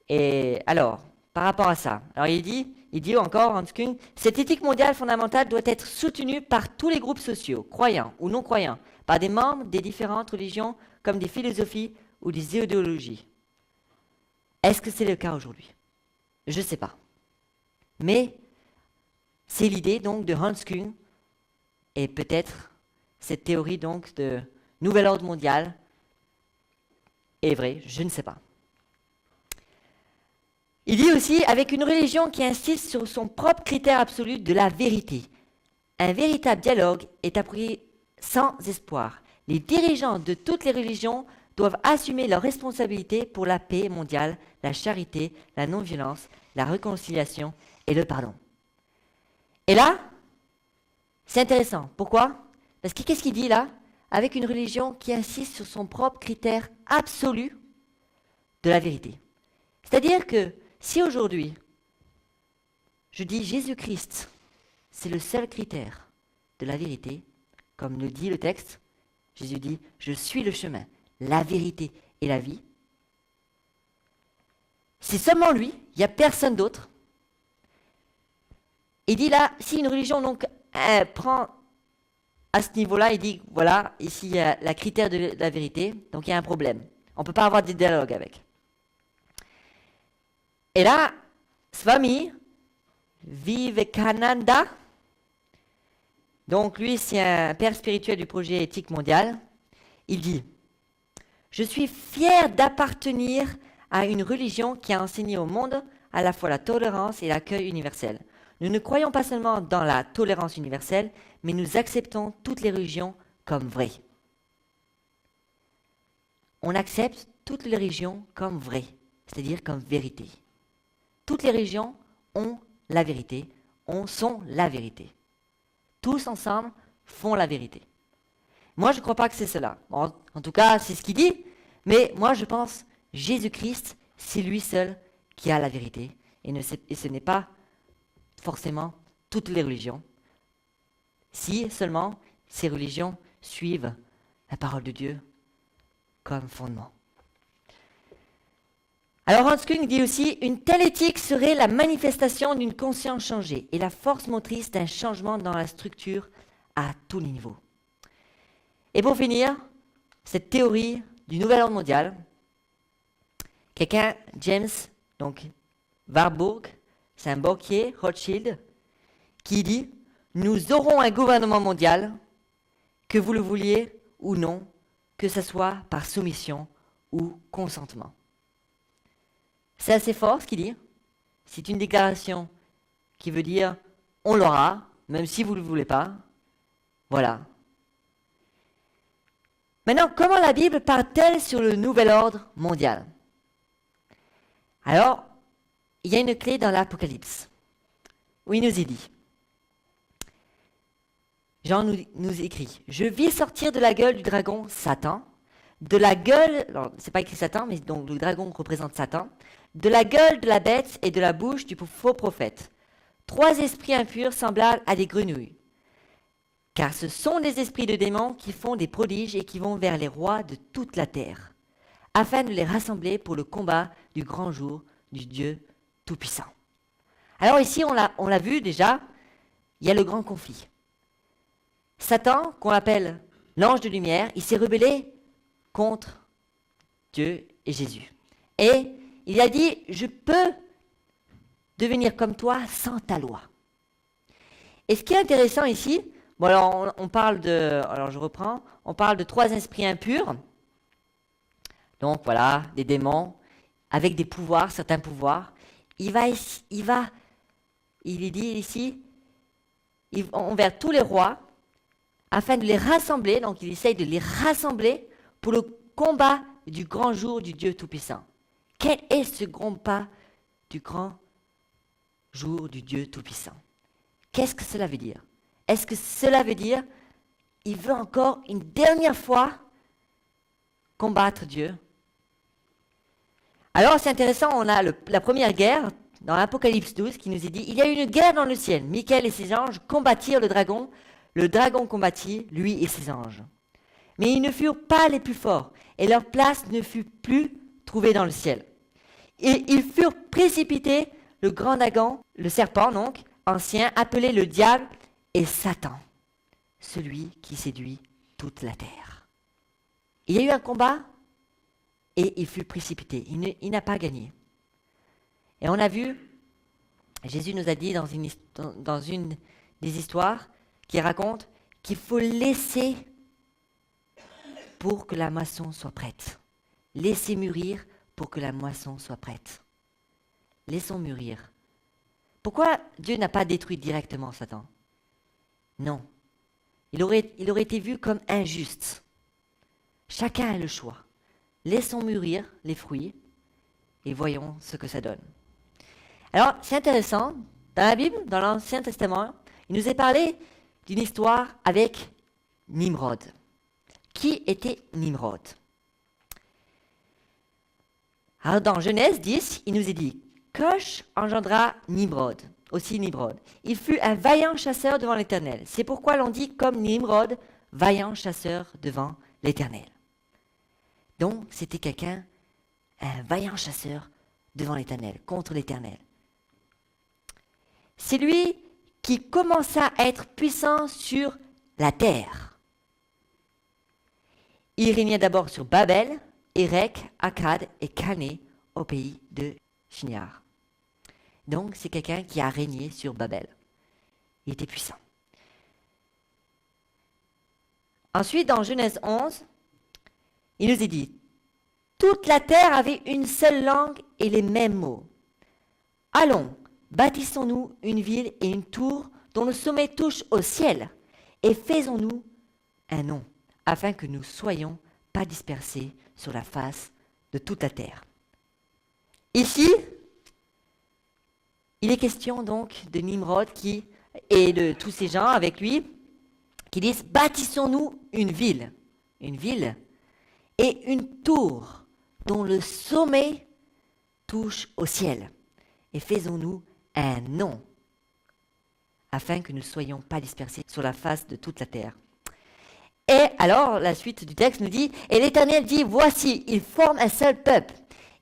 Et alors, par rapport à ça, alors il dit encore, en tout cas, cette éthique mondiale fondamentale doit être soutenue par tous les groupes sociaux, croyants ou non croyants, par des membres des différentes religions comme des philosophies ou des idéologies. Est-ce que c'est le cas aujourd'hui? Je ne sais pas. Mais c'est l'idée donc de Hans Küng et peut-être cette théorie donc de nouvel ordre mondial est vraie, je ne sais pas. Il dit aussi, avec une religion qui insiste sur son propre critère absolu de la vérité, un véritable dialogue est appris sans espoir. Les dirigeants de toutes les religions doivent assumer leurs responsabilités pour la paix mondiale, la charité, la non-violence, la réconciliation et le pardon. Et là, c'est intéressant. Pourquoi? Parce que qu'est-ce qu'il dit là? Avec une religion qui insiste sur son propre critère absolu de la vérité. C'est-à-dire que si aujourd'hui, je dis Jésus-Christ, c'est le seul critère de la vérité, comme le dit le texte, Jésus dit, je suis le chemin, la vérité et la vie. C'est seulement lui, il n'y a personne d'autre. Il dit là, si une religion donc prend à ce niveau-là, il dit, voilà, ici il y a le critère de la vérité, donc il y a un problème. On ne peut pas avoir de dialogue avec. Et là, Swami Vivekananda, donc lui c'est un père spirituel du projet éthique mondial, il dit « Je suis fier d'appartenir à une religion qui a enseigné au monde à la fois la tolérance et l'accueil universel. Nous ne croyons pas seulement dans la tolérance universelle, mais nous acceptons toutes les religions comme vraies. » On accepte toutes les religions comme vraies, c'est-à-dire comme vérité. Toutes les religions ont la vérité, sont la vérité. Tous ensemble font la vérité. Moi, je ne crois pas que c'est cela. Bon, en tout cas, c'est ce qu'il dit, mais moi, je pense Jésus-Christ, c'est lui seul qui a la vérité, et ce n'est pas forcément toutes les religions. Si seulement ces religions suivent la parole de Dieu comme fondement. Alors Hans Küng dit aussi, une telle éthique serait la manifestation d'une conscience changée et la force motrice d'un changement dans la structure à tous les niveaux. Et pour finir, cette théorie du nouvel ordre mondial, quelqu'un, James donc Warburg, c'est un banquier, Rothschild, qui dit, nous aurons un gouvernement mondial, que vous le vouliez ou non, que ce soit par soumission ou consentement. C'est assez fort ce qu'il dit. C'est une déclaration qui veut dire on l'aura, même si vous ne le voulez pas. Voilà. Maintenant, comment la Bible parle-t-elle sur le nouvel ordre mondial? Alors, il y a une clé dans l'Apocalypse, où il nous est dit. Jean nous écrit, je vis sortir de la gueule du dragon Satan, de la gueule, alors c'est pas écrit Satan, mais donc le dragon représente Satan, de la gueule de la bête et de la bouche du faux prophète, 3 esprits impurs semblables à des grenouilles. Car ce sont des esprits de démons qui font des prodiges et qui vont vers les rois de toute la terre, afin de les rassembler pour le combat du grand jour du Dieu Tout-Puissant. Alors ici, on l'a vu déjà, il y a le grand conflit. Satan, qu'on appelle l'ange de lumière, il s'est rebellé contre Dieu et Jésus. Et il a dit, je peux devenir comme toi sans ta loi. Et ce qui est intéressant ici, bon alors on parle de, alors je reprends, on parle de 3 esprits impurs, donc voilà, des démons, avec des pouvoirs, certains pouvoirs. Il est dit ici, ils vont vers tous les rois, afin de les rassembler, donc il essaye de les rassembler pour le combat du grand jour du Dieu Tout-Puissant. Quel est ce combat du grand jour du Dieu Tout-Puissant? Qu'est-ce que cela veut dire? Est-ce que cela veut dire qu'il veut encore une dernière fois combattre Dieu? Alors c'est intéressant, on a la première guerre dans l'Apocalypse 12 qui nous est dit, il y a eu une guerre dans le ciel, Michael et ses anges combattirent le dragon combattit, lui et ses anges. Mais ils ne furent pas les plus forts, et leur place ne fut plus trouvée dans le ciel. Et ils furent précipités, le grand dragon, le serpent donc, ancien, appelé le diable et Satan, celui qui séduit toute la terre. Il y a eu un combat, et il fut précipité, il n'a pas gagné. Et on a vu, Jésus nous a dit dans une des histoires qui raconte qu'il faut laisser pour que la moisson soit prête. Laissez mûrir pour que la moisson soit prête. Laissons mûrir. Pourquoi Dieu n'a pas détruit directement Satan? Non. Il aurait été vu comme injuste. Chacun a le choix. Laissons mûrir les fruits et voyons ce que ça donne. Alors, c'est intéressant, dans la Bible, dans l'Ancien Testament, il nous est parlé d'une histoire avec Nimrod. Qui était Nimrod? Alors, dans Genèse 10, il nous est dit Cush engendra Nimrod, aussi Nimrod. Il fut un vaillant chasseur devant l'Éternel. C'est pourquoi l'on dit comme Nimrod, vaillant chasseur devant l'Éternel. Donc, c'était quelqu'un, un vaillant chasseur devant l'Éternel, contre l'Éternel. C'est lui qui commença à être puissant sur la terre. Il régna d'abord sur Babel, Érec, Akkad et Calné au pays de Shinar. Donc, c'est quelqu'un qui a régné sur Babel. Il était puissant. Ensuite, dans Genèse 11, il nous est dit « Toute la terre avait une seule langue et les mêmes mots. Allons, bâtissons-nous une ville et une tour dont le sommet touche au ciel, et faisons-nous un nom, afin que nous soyons pas dispersés sur la face de toute la terre. » Ici, il est question donc de Nimrod et de tous ces gens avec lui qui disent « Bâtissons-nous une ville et une tour dont le sommet touche au ciel, et faisons-nous un nom, afin que nous ne soyons pas dispersés sur la face de toute la terre. » Et alors, la suite du texte nous dit « Et l'Éternel dit, voici, ils forment un seul peuple,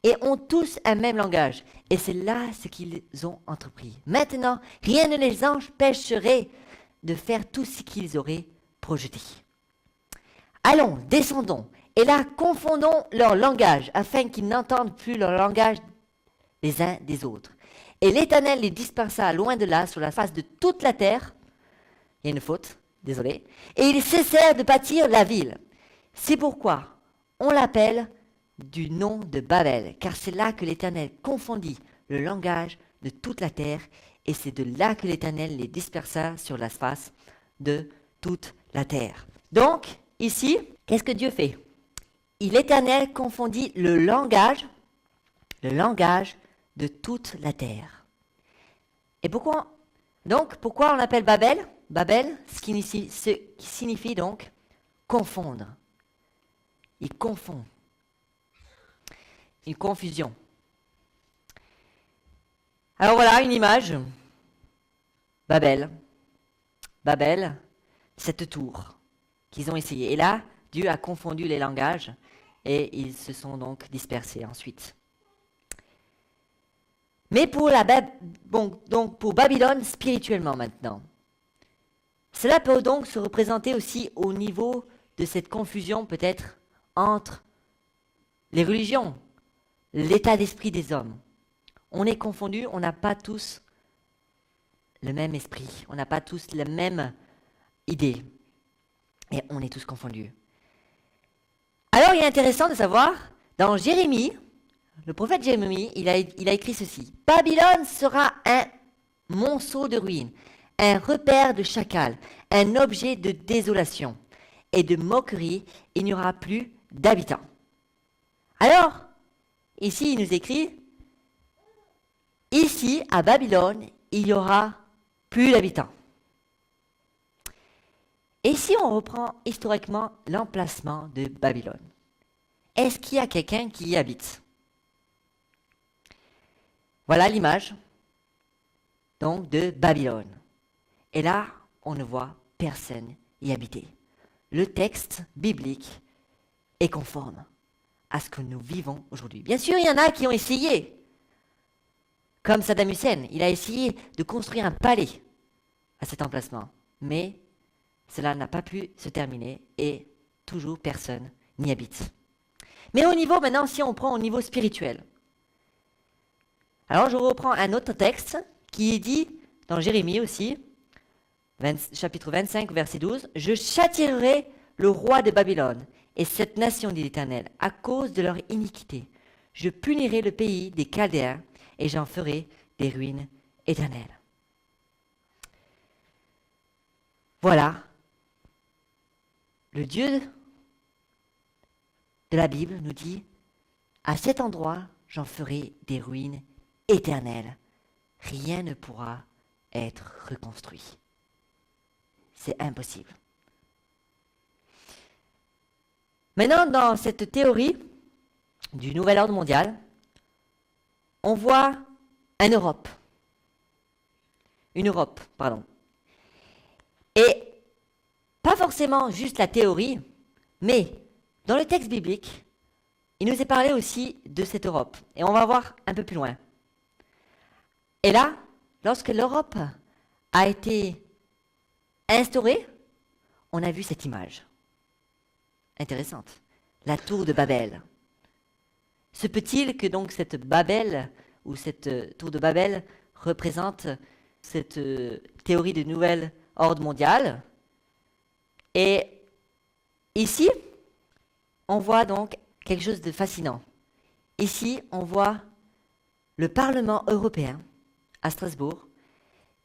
et ont tous un même langage. Et c'est là ce qu'ils ont entrepris. Maintenant, rien ne les empêcherait de faire tout ce qu'ils auraient projeté. Allons, descendons, et là, confondons leur langage, afin qu'ils n'entendent plus leur langage les uns des autres. Et l'Éternel les dispersa loin de là, sur la face de toute la terre. Il y a une faute, désolé. Et ils cessèrent de bâtir la ville. C'est pourquoi on l'appelle du nom de Babel, car c'est là que l'Éternel confondit le langage de toute la terre, et c'est de là que l'Éternel les dispersa sur la face de toute la terre. Donc, ici, qu'est-ce que Dieu fait? L'Éternel confondit le langage de toute la terre. Et pourquoi on appelle Babel? Babel, ce qui signifie donc confondre. Il confond. Une confusion. Alors voilà une image. Babel, cette tour qu'ils ont essayé. Et là, Dieu a confondu les langages et ils se sont donc dispersés ensuite. Mais pour Babylone spirituellement maintenant, cela peut donc se représenter aussi au niveau de cette confusion peut-être entre les religions, l'état d'esprit des hommes. On est confondus, on n'a pas tous le même esprit, on n'a pas tous la même idée, et on est tous confondus. Alors il est intéressant de savoir, dans Jérémie, le prophète Jérémie, il a écrit ceci. « Babylone sera un monceau de ruines, un repère de chacal, un objet de désolation et de moquerie, il n'y aura plus d'habitants. » Alors, ici il nous écrit, ici à Babylone, il n'y aura plus d'habitants. Et si on reprend historiquement l'emplacement de Babylone, est-ce qu'il y a quelqu'un qui y habite? Voilà l'image donc de Babylone. Et là, on ne voit personne y habiter. Le texte biblique est conforme à ce que nous vivons aujourd'hui. Bien sûr, il y en a qui ont essayé. Comme Saddam Hussein, il a essayé de construire un palais à cet emplacement. Mais cela n'a pas pu se terminer et toujours personne n'y habite. Mais au niveau, maintenant, si on prend au niveau spirituel, Alors je reprends un autre texte qui est dit dans Jérémie aussi, chapitre 25, verset 12. « Je châtierai le roi de Babylone et cette nation, dit l'Éternel, à cause de leur iniquité. Je punirai le pays des Chaldéens et j'en ferai des ruines éternelles. » Voilà. Le Dieu de la Bible nous dit, à cet endroit, j'en ferai des ruines éternelles. Rien ne pourra être reconstruit. C'est impossible. Maintenant, dans cette théorie du nouvel ordre mondial, on voit une Europe. Et pas forcément juste la théorie, mais dans le texte biblique, il nous est parlé aussi de cette Europe. Et on va voir un peu plus loin. Et là, lorsque l'Europe a été instaurée, on a vu cette image. Intéressante. La tour de Babel. Se peut-il que donc cette Babel, ou cette tour de Babel, représente cette théorie de nouvel ordre mondial? Et ici, on voit donc quelque chose de fascinant. Ici, on voit le Parlement européen à Strasbourg.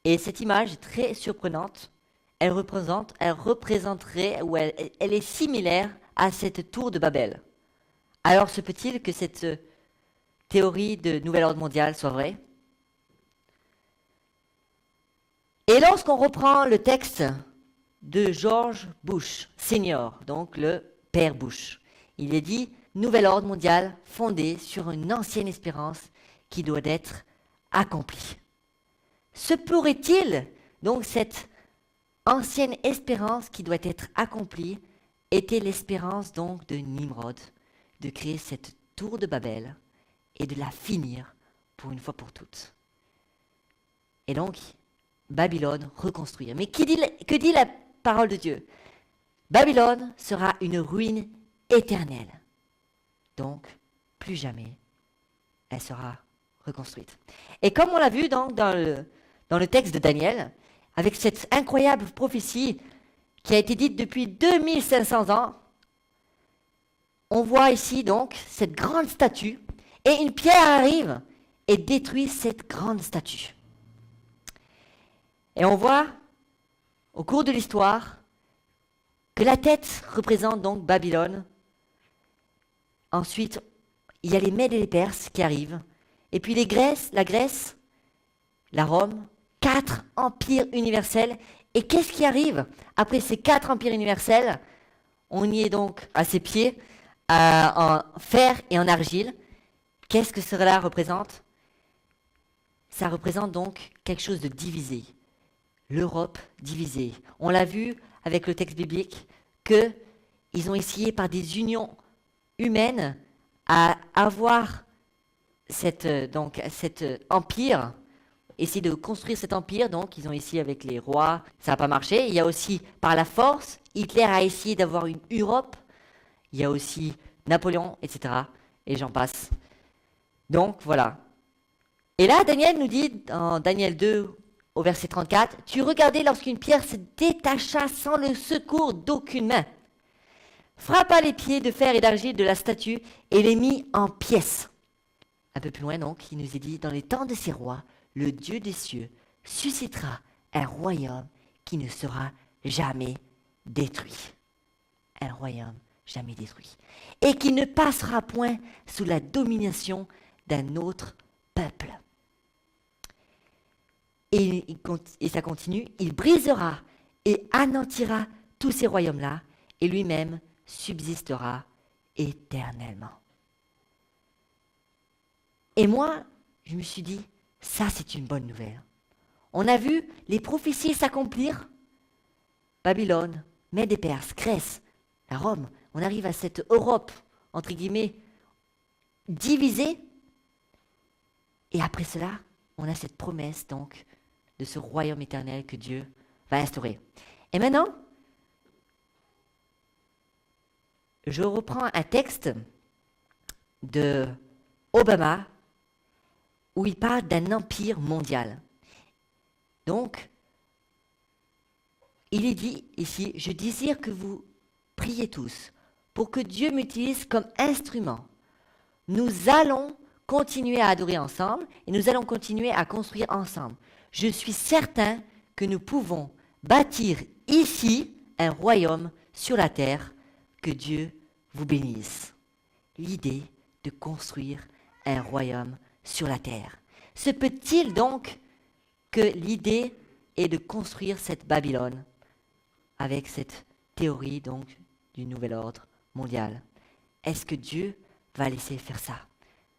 Et cette image est très surprenante. Elle représenterait, ou elle est similaire à cette tour de Babel. Alors, se peut-il que cette théorie de nouvel ordre mondial soit vraie? Et lorsqu'on reprend le texte de George Bush Senior, donc le père Bush, il est dit « Nouvel ordre mondial fondé sur une ancienne espérance qui doit être accomplie ». Se pourrait-il, donc cette ancienne espérance qui doit être accomplie, était l'espérance donc de Nimrod, de créer cette tour de Babel et de la finir pour une fois pour toutes. Et donc, Babylone reconstruire. Mais que dit la parole de Dieu? Babylone sera une ruine éternelle. Donc, plus jamais, elle sera reconstruite. Et comme on l'a vu donc dans le texte de Daniel, avec cette incroyable prophétie qui a été dite depuis 2500 ans, on voit ici donc cette grande statue, et une pierre arrive et détruit cette grande statue. Et on voit, au cours de l'histoire, que la tête représente donc Babylone. Ensuite, il y a les Mèdes et les Perses qui arrivent. Et puis la Grèce, la Rome, 4 empires universels. Et qu'est-ce qui arrive après ces 4 empires universels? On y est donc à ses pieds, en fer et en argile. Qu'est-ce que cela représente? Ça représente donc quelque chose de divisé. L'Europe divisée. On l'a vu avec le texte biblique qu'ils ont essayé par des unions humaines à avoir cet empire, essayer de construire cet empire. Donc ils ont essayé avec les rois, ça n'a pas marché. Il y a aussi par la force, Hitler a essayé d'avoir une Europe. Il y a aussi Napoléon, etc. Et j'en passe. Donc voilà. Et là, Daniel nous dit, dans Daniel 2, au verset 34, « Tu regardais lorsqu'une pierre se détacha sans le secours d'aucune main, frappa les pieds de fer et d'argile de la statue et les mit en pièces. » Un peu plus loin donc, il nous est dit, « Dans les temps de ces rois, le Dieu des cieux suscitera un royaume qui ne sera jamais détruit. » Un royaume jamais détruit. Et qui ne passera point sous la domination d'un autre peuple. Et ça continue, il brisera et anéantira tous ces royaumes-là, et lui-même subsistera éternellement. Et moi, je me suis dit, ça c'est une bonne nouvelle. On a vu les prophéties s'accomplir. Babylone, Mèdes et Perses, Grèce, la Rome, on arrive à cette Europe, entre guillemets, divisée. Et après cela, on a cette promesse donc de ce royaume éternel que Dieu va instaurer. Et maintenant, je reprends un texte de Obama où il parle d'un empire mondial. Donc, il est dit ici, je désire que vous priez tous pour que Dieu m'utilise comme instrument. Nous allons continuer à adorer ensemble et nous allons continuer à construire ensemble. Je suis certain que nous pouvons bâtir ici un royaume sur la terre. Que Dieu vous bénisse. L'idée de construire un royaume sur la terre. Se peut-il donc que l'idée est de construire cette Babylone avec cette théorie donc du nouvel ordre mondial? Est-ce que Dieu va laisser faire ça?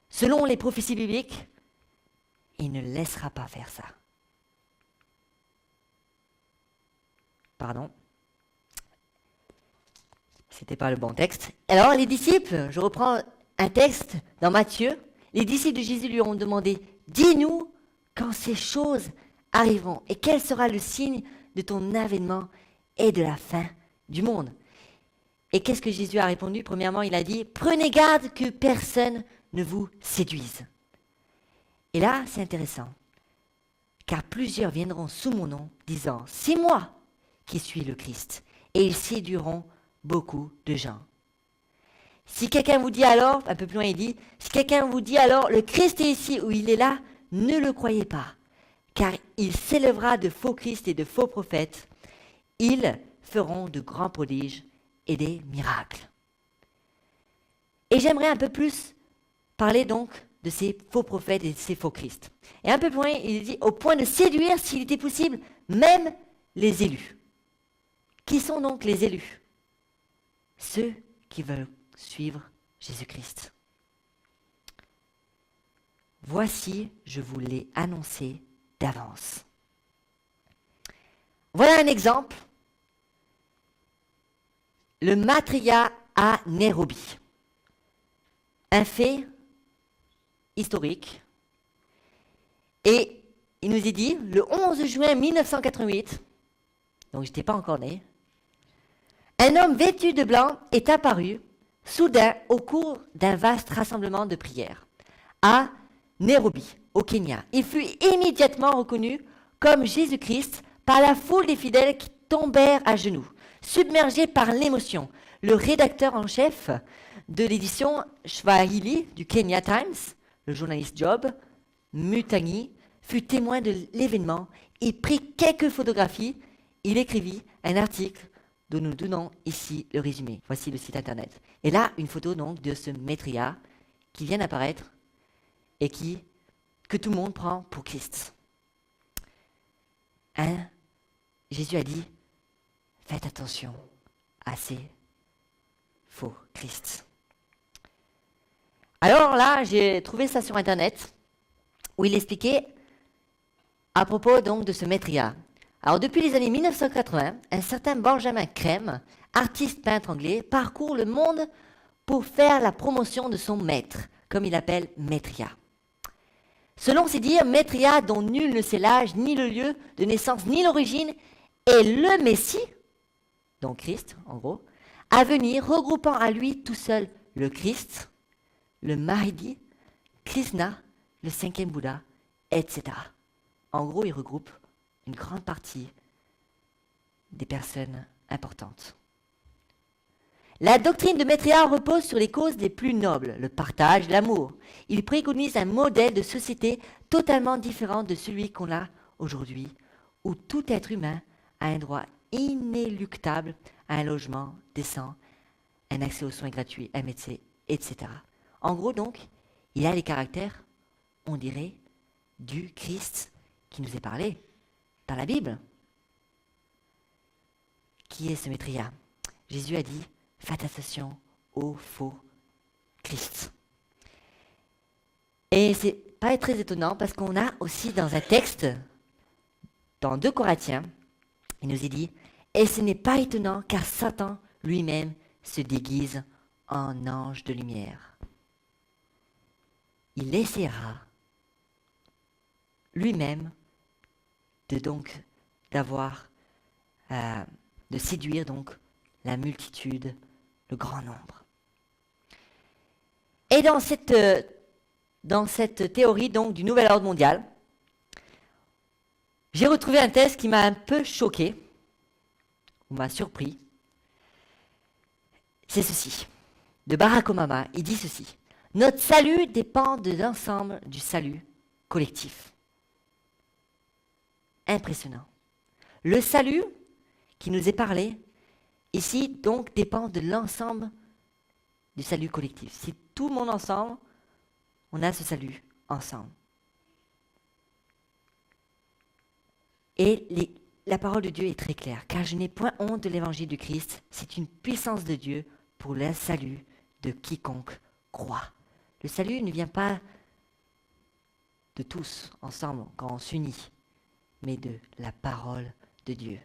Selon les prophéties bibliques, il ne laissera pas faire ça. Pardon. C'était pas le bon texte. Alors les disciples, je reprends un texte dans Matthieu, les disciples de Jésus lui ont demandé, dis-nous quand ces choses arriveront et quel sera le signe de ton avènement et de la fin du monde. Et qu'est-ce que Jésus a répondu? Premièrement, il a dit, prenez garde que personne ne vous séduise. Et là, c'est intéressant, car plusieurs viendront sous mon nom, disant, c'est moi qui suis le Christ, et ils séduiront beaucoup de gens. Si quelqu'un vous dit alors, un peu plus loin il dit, si quelqu'un vous dit alors, le Christ est ici ou il est là, ne le croyez pas, car il s'élèvera de faux Christ et de faux prophètes. Ils feront de grands prodiges et des miracles. Et j'aimerais un peu plus parler donc de ces faux prophètes et de ces faux Christ. Et un peu plus loin, il dit, au point de séduire, s'il était possible, même les élus. Qui sont donc les élus? Ceux qui veulent suivre Jésus-Christ. Voici, je vous l'ai annoncé d'avance. Voilà un exemple. Le Maitreya à Nairobi. Un fait historique. Et il nous est dit, le 11 juin 1988, donc je n'étais pas encore né, un homme vêtu de blanc est apparu, soudain, au cours d'un vaste rassemblement de prières, à Nairobi, au Kenya. Il fut immédiatement reconnu comme Jésus-Christ par la foule des fidèles qui tombèrent à genoux, submergés par l'émotion. Le rédacteur en chef de l'édition Swahili du Kenya Times, le journaliste Job Mutangi, fut témoin de l'événement et prit quelques photographies. Il écrivit un article dont nous donnons ici le résumé. Voici le site internet. Et là, une photo donc de ce Maitreya qui vient d'apparaître et que tout le monde prend pour Christ. Jésus a dit, faites attention à ces faux Christ. Alors là, j'ai trouvé ça sur internet où il expliquait à propos donc de ce Maitreya. Alors, depuis les années 1980, un certain Benjamin Crème, artiste peintre anglais, parcourt le monde pour faire la promotion de son maître, comme il appelle Maitreya. Selon ses dires, Maitreya, dont nul ne sait l'âge, ni le lieu de naissance, ni l'origine, est le Messie, donc Christ, en gros, à venir, regroupant à lui tout seul le Christ, le Mahdi, Krishna, le cinquième Bouddha, etc. En gros, il regroupe une grande partie des personnes importantes. La doctrine de Maitreya repose sur les causes les plus nobles, le partage, l'amour. Il préconise un modèle de société totalement différent de celui qu'on a aujourd'hui, où tout être humain a un droit inéluctable à un logement décent, un accès aux soins gratuits, un médecin, etc. En gros, donc, il a les caractères, on dirait, du Christ qui nous est parlé dans la Bible. Qui est ce Maitreya? Jésus a dit, faites attention au faux Christ. Et c'est pas très étonnant parce qu'on a aussi dans un texte, dans 2 Corinthiens, il nous est dit, et ce n'est pas étonnant car Satan lui-même se déguise en ange de lumière. Il essaiera lui-même de séduire donc la multitude, le grand nombre. Et dans cette dans cette théorie donc du nouvel ordre mondial, j'ai retrouvé un texte qui m'a un peu choqué, ou m'a surpris. C'est ceci, de Barack Obama. Il dit ceci: notre salut dépend de l'ensemble du salut collectif. Impressionnant. Le salut qui nous est parlé ici, donc, dépend de l'ensemble du salut collectif. Si tout le monde ensemble, on a ce salut ensemble. Et la parole de Dieu est très claire, car je n'ai point honte de l'évangile du Christ, c'est une puissance de Dieu pour le salut de quiconque croit. Le salut ne vient pas de tous ensemble quand on s'unit, mais de la parole de Dieu.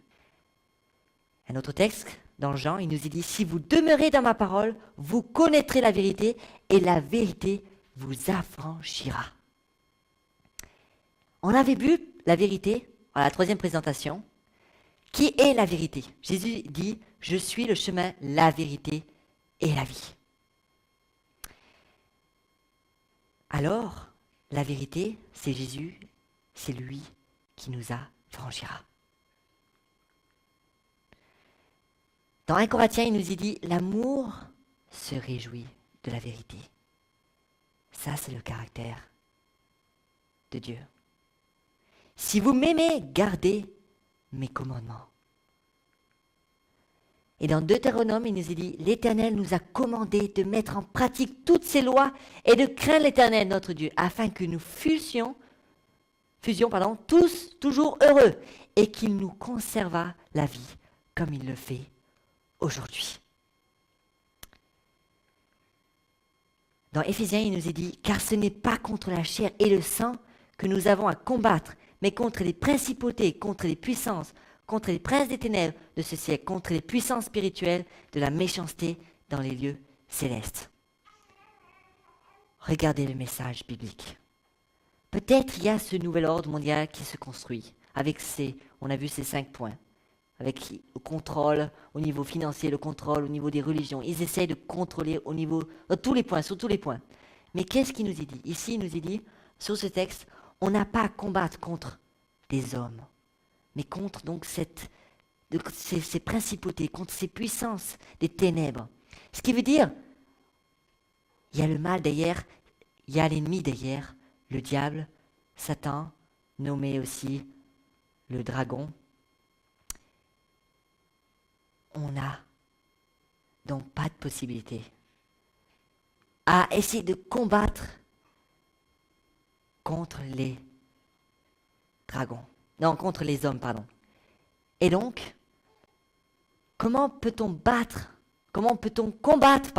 Un autre texte, dans Jean, il nous dit « Si vous demeurez dans ma parole, vous connaîtrez la vérité, et la vérité vous affranchira. » On avait vu la vérité à la troisième présentation. Qui est la vérité? Jésus dit « Je suis le chemin, la vérité et la vie. » Alors, la vérité, c'est Jésus, c'est lui qui nous affranchira. Dans 1 Corinthiens, il nous y dit « L'amour se réjouit de la vérité. » Ça, c'est le caractère de Dieu. « Si vous m'aimez, gardez mes commandements. » Et dans Deutéronome, il nous est dit « L'Éternel nous a commandé de mettre en pratique toutes ces lois et de craindre l'Éternel, notre Dieu, afin que nous fusions tous toujours heureux et qu'il nous conserva la vie comme il le fait aujourd'hui. » Dans Éphésiens, il nous est dit « Car ce n'est pas contre la chair et le sang que nous avons à combattre, mais contre les principautés, contre les puissances, contre les princes des ténèbres de ce siècle, contre les puissances spirituelles de la méchanceté dans les lieux célestes. » Regardez le message biblique. Peut-être il y a ce nouvel ordre mondial qui se construit, avec on a vu ces 5 points, avec le contrôle au niveau financier, le contrôle au niveau des religions. Ils essayent de contrôler au niveau de tous les points, sur tous les points. Mais qu'est-ce qu'il nous est dit? Ici, il nous est dit, sur ce texte, on n'a pas à combattre contre des hommes, mais contre donc ces principautés, contre ces puissances des ténèbres. Ce qui veut dire, il y a le mal derrière, il y a l'ennemi derrière, le diable, Satan, nommé aussi le dragon. On n'a donc pas de possibilité à essayer de combattre contre les dragons. Non, contre les hommes, pardon. Et donc, comment peut-on combattre,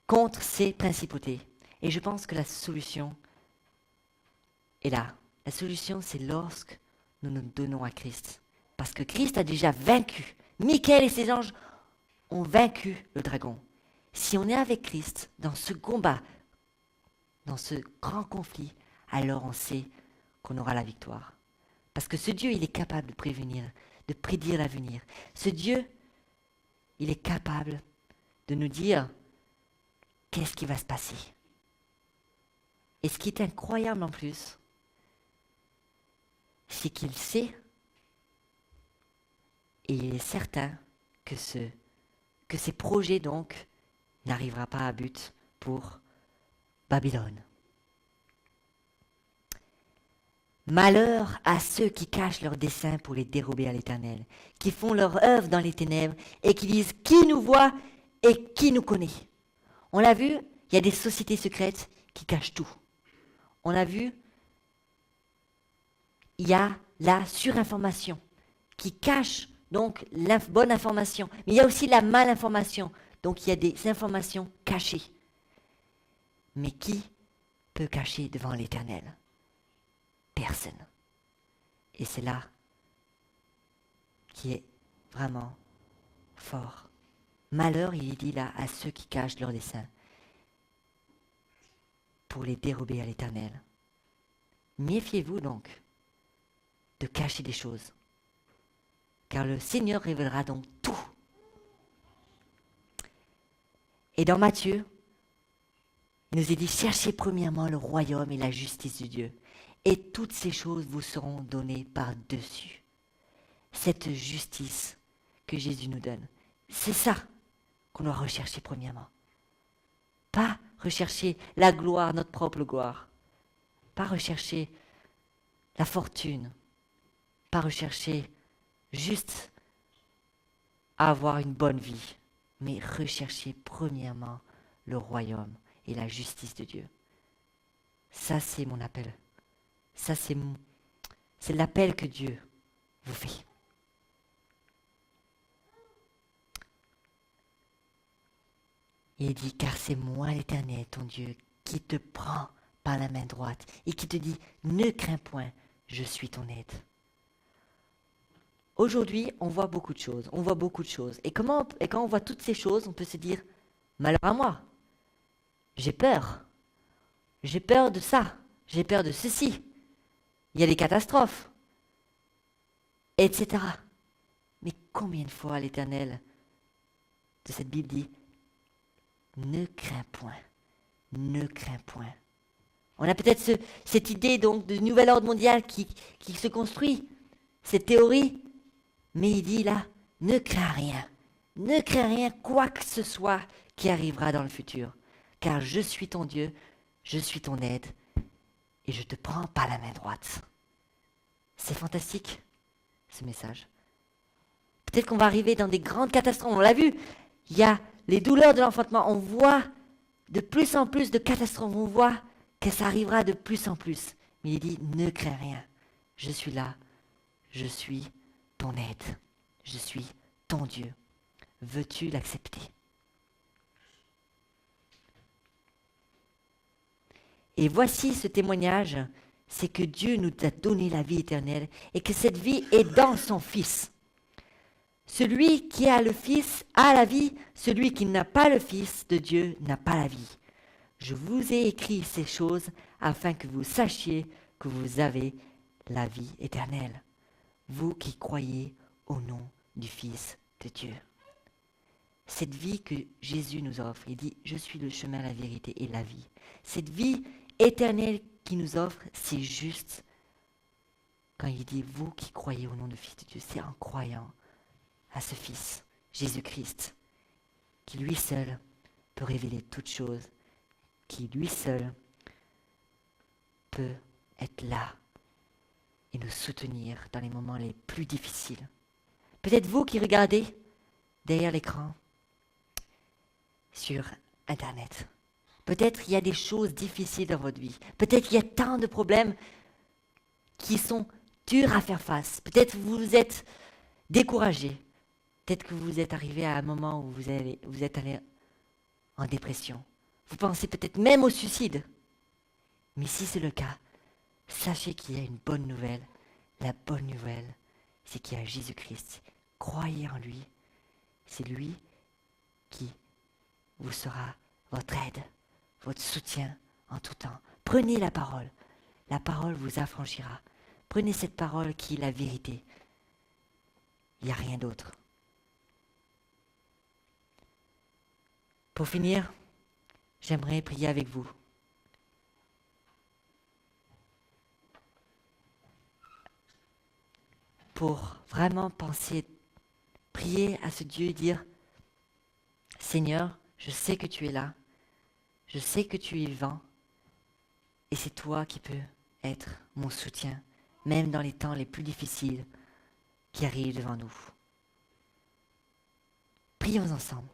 contre ces principautés? Et je pense que la solution est là. La solution, c'est lorsque nous nous donnons à Christ. Parce que Christ a déjà vaincu. Michael et ses anges ont vaincu le dragon. Si on est avec Christ dans ce combat, dans ce grand conflit, alors on sait qu'on aura la victoire. Parce que ce Dieu, il est capable de prévenir, de prédire l'avenir. Ce Dieu, il est capable de nous dire qu'est-ce qui va se passer. Et ce qui est incroyable en plus, c'est qu'il sait et il est certain que ces projets donc n'arrivera pas à but pour Babylone. Malheur à ceux qui cachent leurs desseins pour les dérober à l'Éternel, qui font leur œuvre dans les ténèbres et qui disent qui nous voit et qui nous connaît. On l'a vu, il y a des sociétés secrètes qui cachent tout. On l'a vu, il y a la surinformation qui cache donc la bonne information. Mais il y a aussi la malinformation. Donc il y a des informations cachées. Mais qui peut cacher devant l'Éternel? Personne. Et c'est là qui est vraiment fort. Malheur, il dit là, à ceux qui cachent leurs desseins pour les dérober à l'Éternel. Méfiez-vous donc de cacher des choses, car le Seigneur révélera donc tout. Et dans Matthieu, Il nous est dit, cherchez premièrement le royaume et la justice de Dieu, et toutes ces choses vous seront données par-dessus. Cette justice que Jésus nous donne, c'est ça qu'on doit rechercher premièrement. Pas rechercher la gloire, notre propre gloire. Pas rechercher la fortune. Pas rechercher juste à avoir une bonne vie. Mais rechercher premièrement le royaume et la justice de Dieu. Ça, c'est mon appel. Ça, c'est l'appel que Dieu vous fait. Il dit, car c'est moi l'Éternel, ton Dieu, qui te prend par la main droite et qui te dit, ne crains point, je suis ton aide. Aujourd'hui, on voit beaucoup de choses, Et quand on voit toutes ces choses, on peut se dire, malheur à moi, j'ai peur de ça, j'ai peur de ceci, il y a des catastrophes, etc. Mais combien de fois l'Éternel de cette Bible dit, ne crains point, ne crains point. On a peut-être cette idée donc de nouvel ordre mondial qui se construit, cette théorie, mais il dit là, ne crains rien, quoi que ce soit qui arrivera dans le futur, car je suis ton Dieu, je suis ton aide, et je te prends par la main droite. C'est fantastique, ce message. Peut-être qu'on va arriver dans des grandes catastrophes, on l'a vu, il y a les douleurs de l'enfantement, on voit de plus en plus de catastrophes, on voit que ça arrivera de plus en plus. Mais il dit, ne crains rien, je suis là, je suis ton aide, je suis ton Dieu. Veux-tu l'accepter? Et voici ce témoignage, c'est que Dieu nous a donné la vie éternelle et que cette vie est dans son Fils. Celui qui a le Fils a la vie, celui qui n'a pas le Fils de Dieu n'a pas la vie. Je vous ai écrit ces choses afin que vous sachiez que vous avez la vie éternelle, vous qui croyez au nom du Fils de Dieu. Cette vie que Jésus nous offre, il dit, je suis le chemin, la vérité et la vie. Cette vie éternelle qu'il nous offre, c'est juste quand il dit, vous qui croyez au nom du Fils de Dieu, c'est en croyant à ce Fils, Jésus-Christ, qui lui seul peut révéler toutes choses, qui lui seul peut être là et nous soutenir dans les moments les plus difficiles. Peut-être vous qui regardez derrière l'écran, sur Internet. Peut-être il y a des choses difficiles dans votre vie. Peut-être il y a tant de problèmes qui sont durs à faire face. Peut-être vous êtes découragé. Peut-être que vous êtes arrivé à un moment où vous êtes allé en dépression. Vous pensez peut-être même au suicide. Mais si c'est le cas, sachez qu'il y a une bonne nouvelle. La bonne nouvelle, c'est qu'il y a Jésus-Christ. Croyez en lui. C'est lui qui vous sera votre aide, votre soutien en tout temps. Prenez la parole. La parole vous affranchira. Prenez cette parole qui est la vérité. Il n'y a rien d'autre. Pour finir, j'aimerais prier avec vous. Pour vraiment penser, prier à ce Dieu et dire, Seigneur, je sais que tu es là, je sais que tu es vivant, et c'est toi qui peux être mon soutien, même dans les temps les plus difficiles qui arrivent devant nous. Prions ensemble.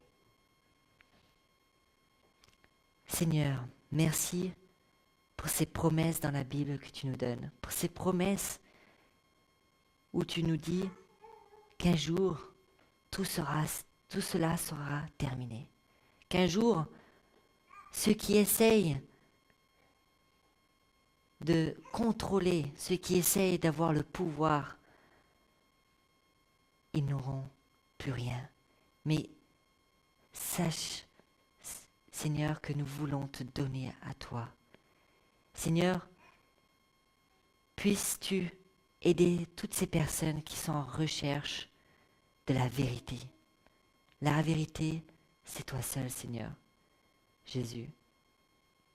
Seigneur, merci pour ces promesses dans la Bible que tu nous donnes, pour ces promesses où tu nous dis qu'un jour, tout cela sera terminé. Qu'un jour, ceux qui essayent de contrôler, ceux qui essayent d'avoir le pouvoir, ils n'auront plus rien. Mais sache, Seigneur, que nous voulons te donner à toi. Seigneur, puisses-tu aider toutes ces personnes qui sont en recherche de la vérité. La vérité, c'est toi seul, Seigneur. Jésus,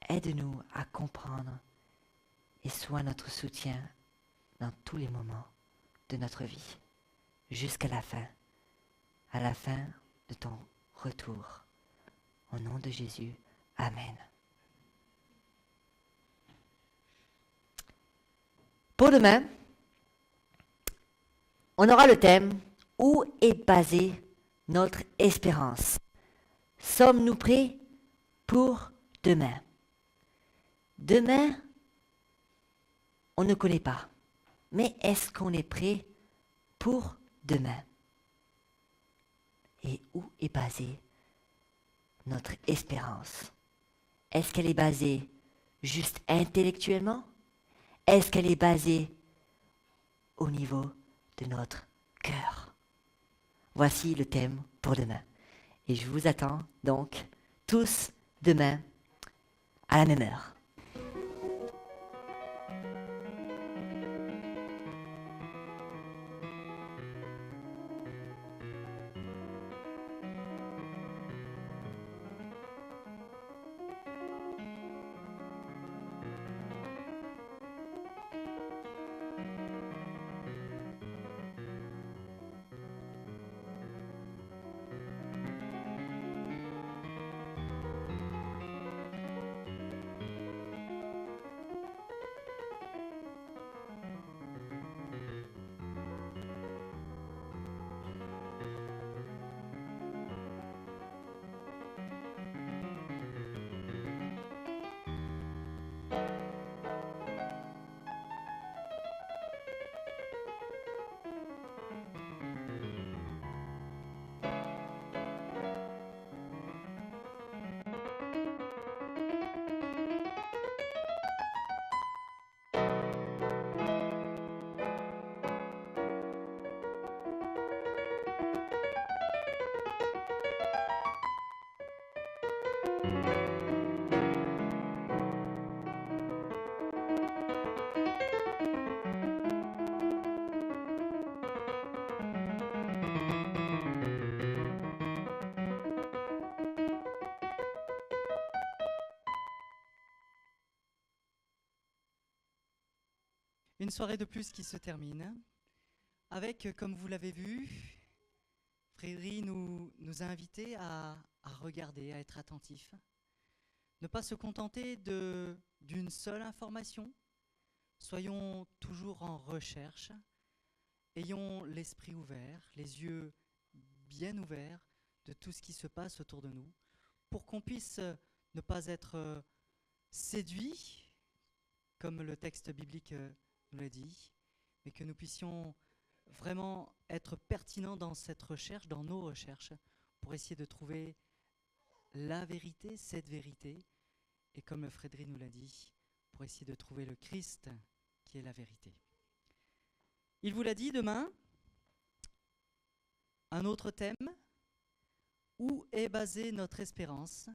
aide-nous à comprendre et sois notre soutien dans tous les moments de notre vie, jusqu'à la fin de ton retour. Au nom de Jésus, Amen. Pour demain, on aura le thème « Où est basée notre espérance ?» Sommes-nous prêts pour demain? Demain, on ne connaît pas. Mais est-ce qu'on est prêt pour demain? Et où est basée notre espérance? Est-ce qu'elle est basée juste intellectuellement? Est-ce qu'elle est basée au niveau de notre cœur? Voici le thème pour demain. Et je vous attends donc tous demain à la même heure. Une soirée de plus qui se termine avec, comme vous l'avez vu, Frédéric nous a invités à regarder, à être attentifs. Ne pas se contenter d'une seule information. Soyons toujours en recherche. Ayons l'esprit ouvert, les yeux bien ouverts de tout ce qui se passe autour de nous, pour qu'on puisse ne pas être séduits, comme le texte biblique nous l'a dit, mais que nous puissions vraiment être pertinents dans cette recherche, dans nos recherches, pour essayer de trouver la vérité, cette vérité, et comme Frédéric nous l'a dit, pour essayer de trouver le Christ qui est la vérité. Il vous l'a dit, demain, un autre thème, où est basée notre espérance?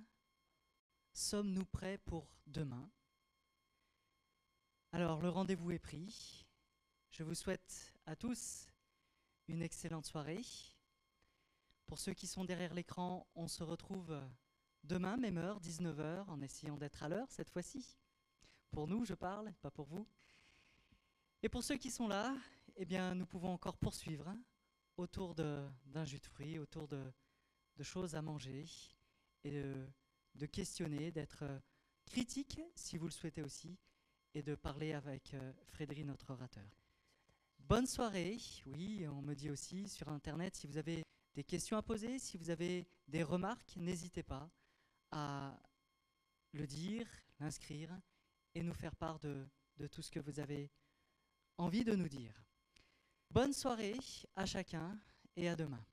Sommes-nous prêts pour demain? Alors, le rendez-vous est pris. Je vous souhaite à tous une excellente soirée. Pour ceux qui sont derrière l'écran, on se retrouve demain, même heure, 19h, en essayant d'être à l'heure cette fois-ci. Pour nous, je parle, pas pour vous. Et pour ceux qui sont là, eh bien, nous pouvons encore poursuivre autour d'un jus de fruits, autour de choses à manger et de questionner, d'être critique, si vous le souhaitez aussi, et de parler avec Frédéric, notre orateur. Bonne soirée. Oui, on me dit aussi sur Internet, si vous avez des questions à poser, si vous avez des remarques, n'hésitez pas à le dire, l'inscrire et nous faire part de tout ce que vous avez envie de nous dire. Bonne soirée à chacun et à demain.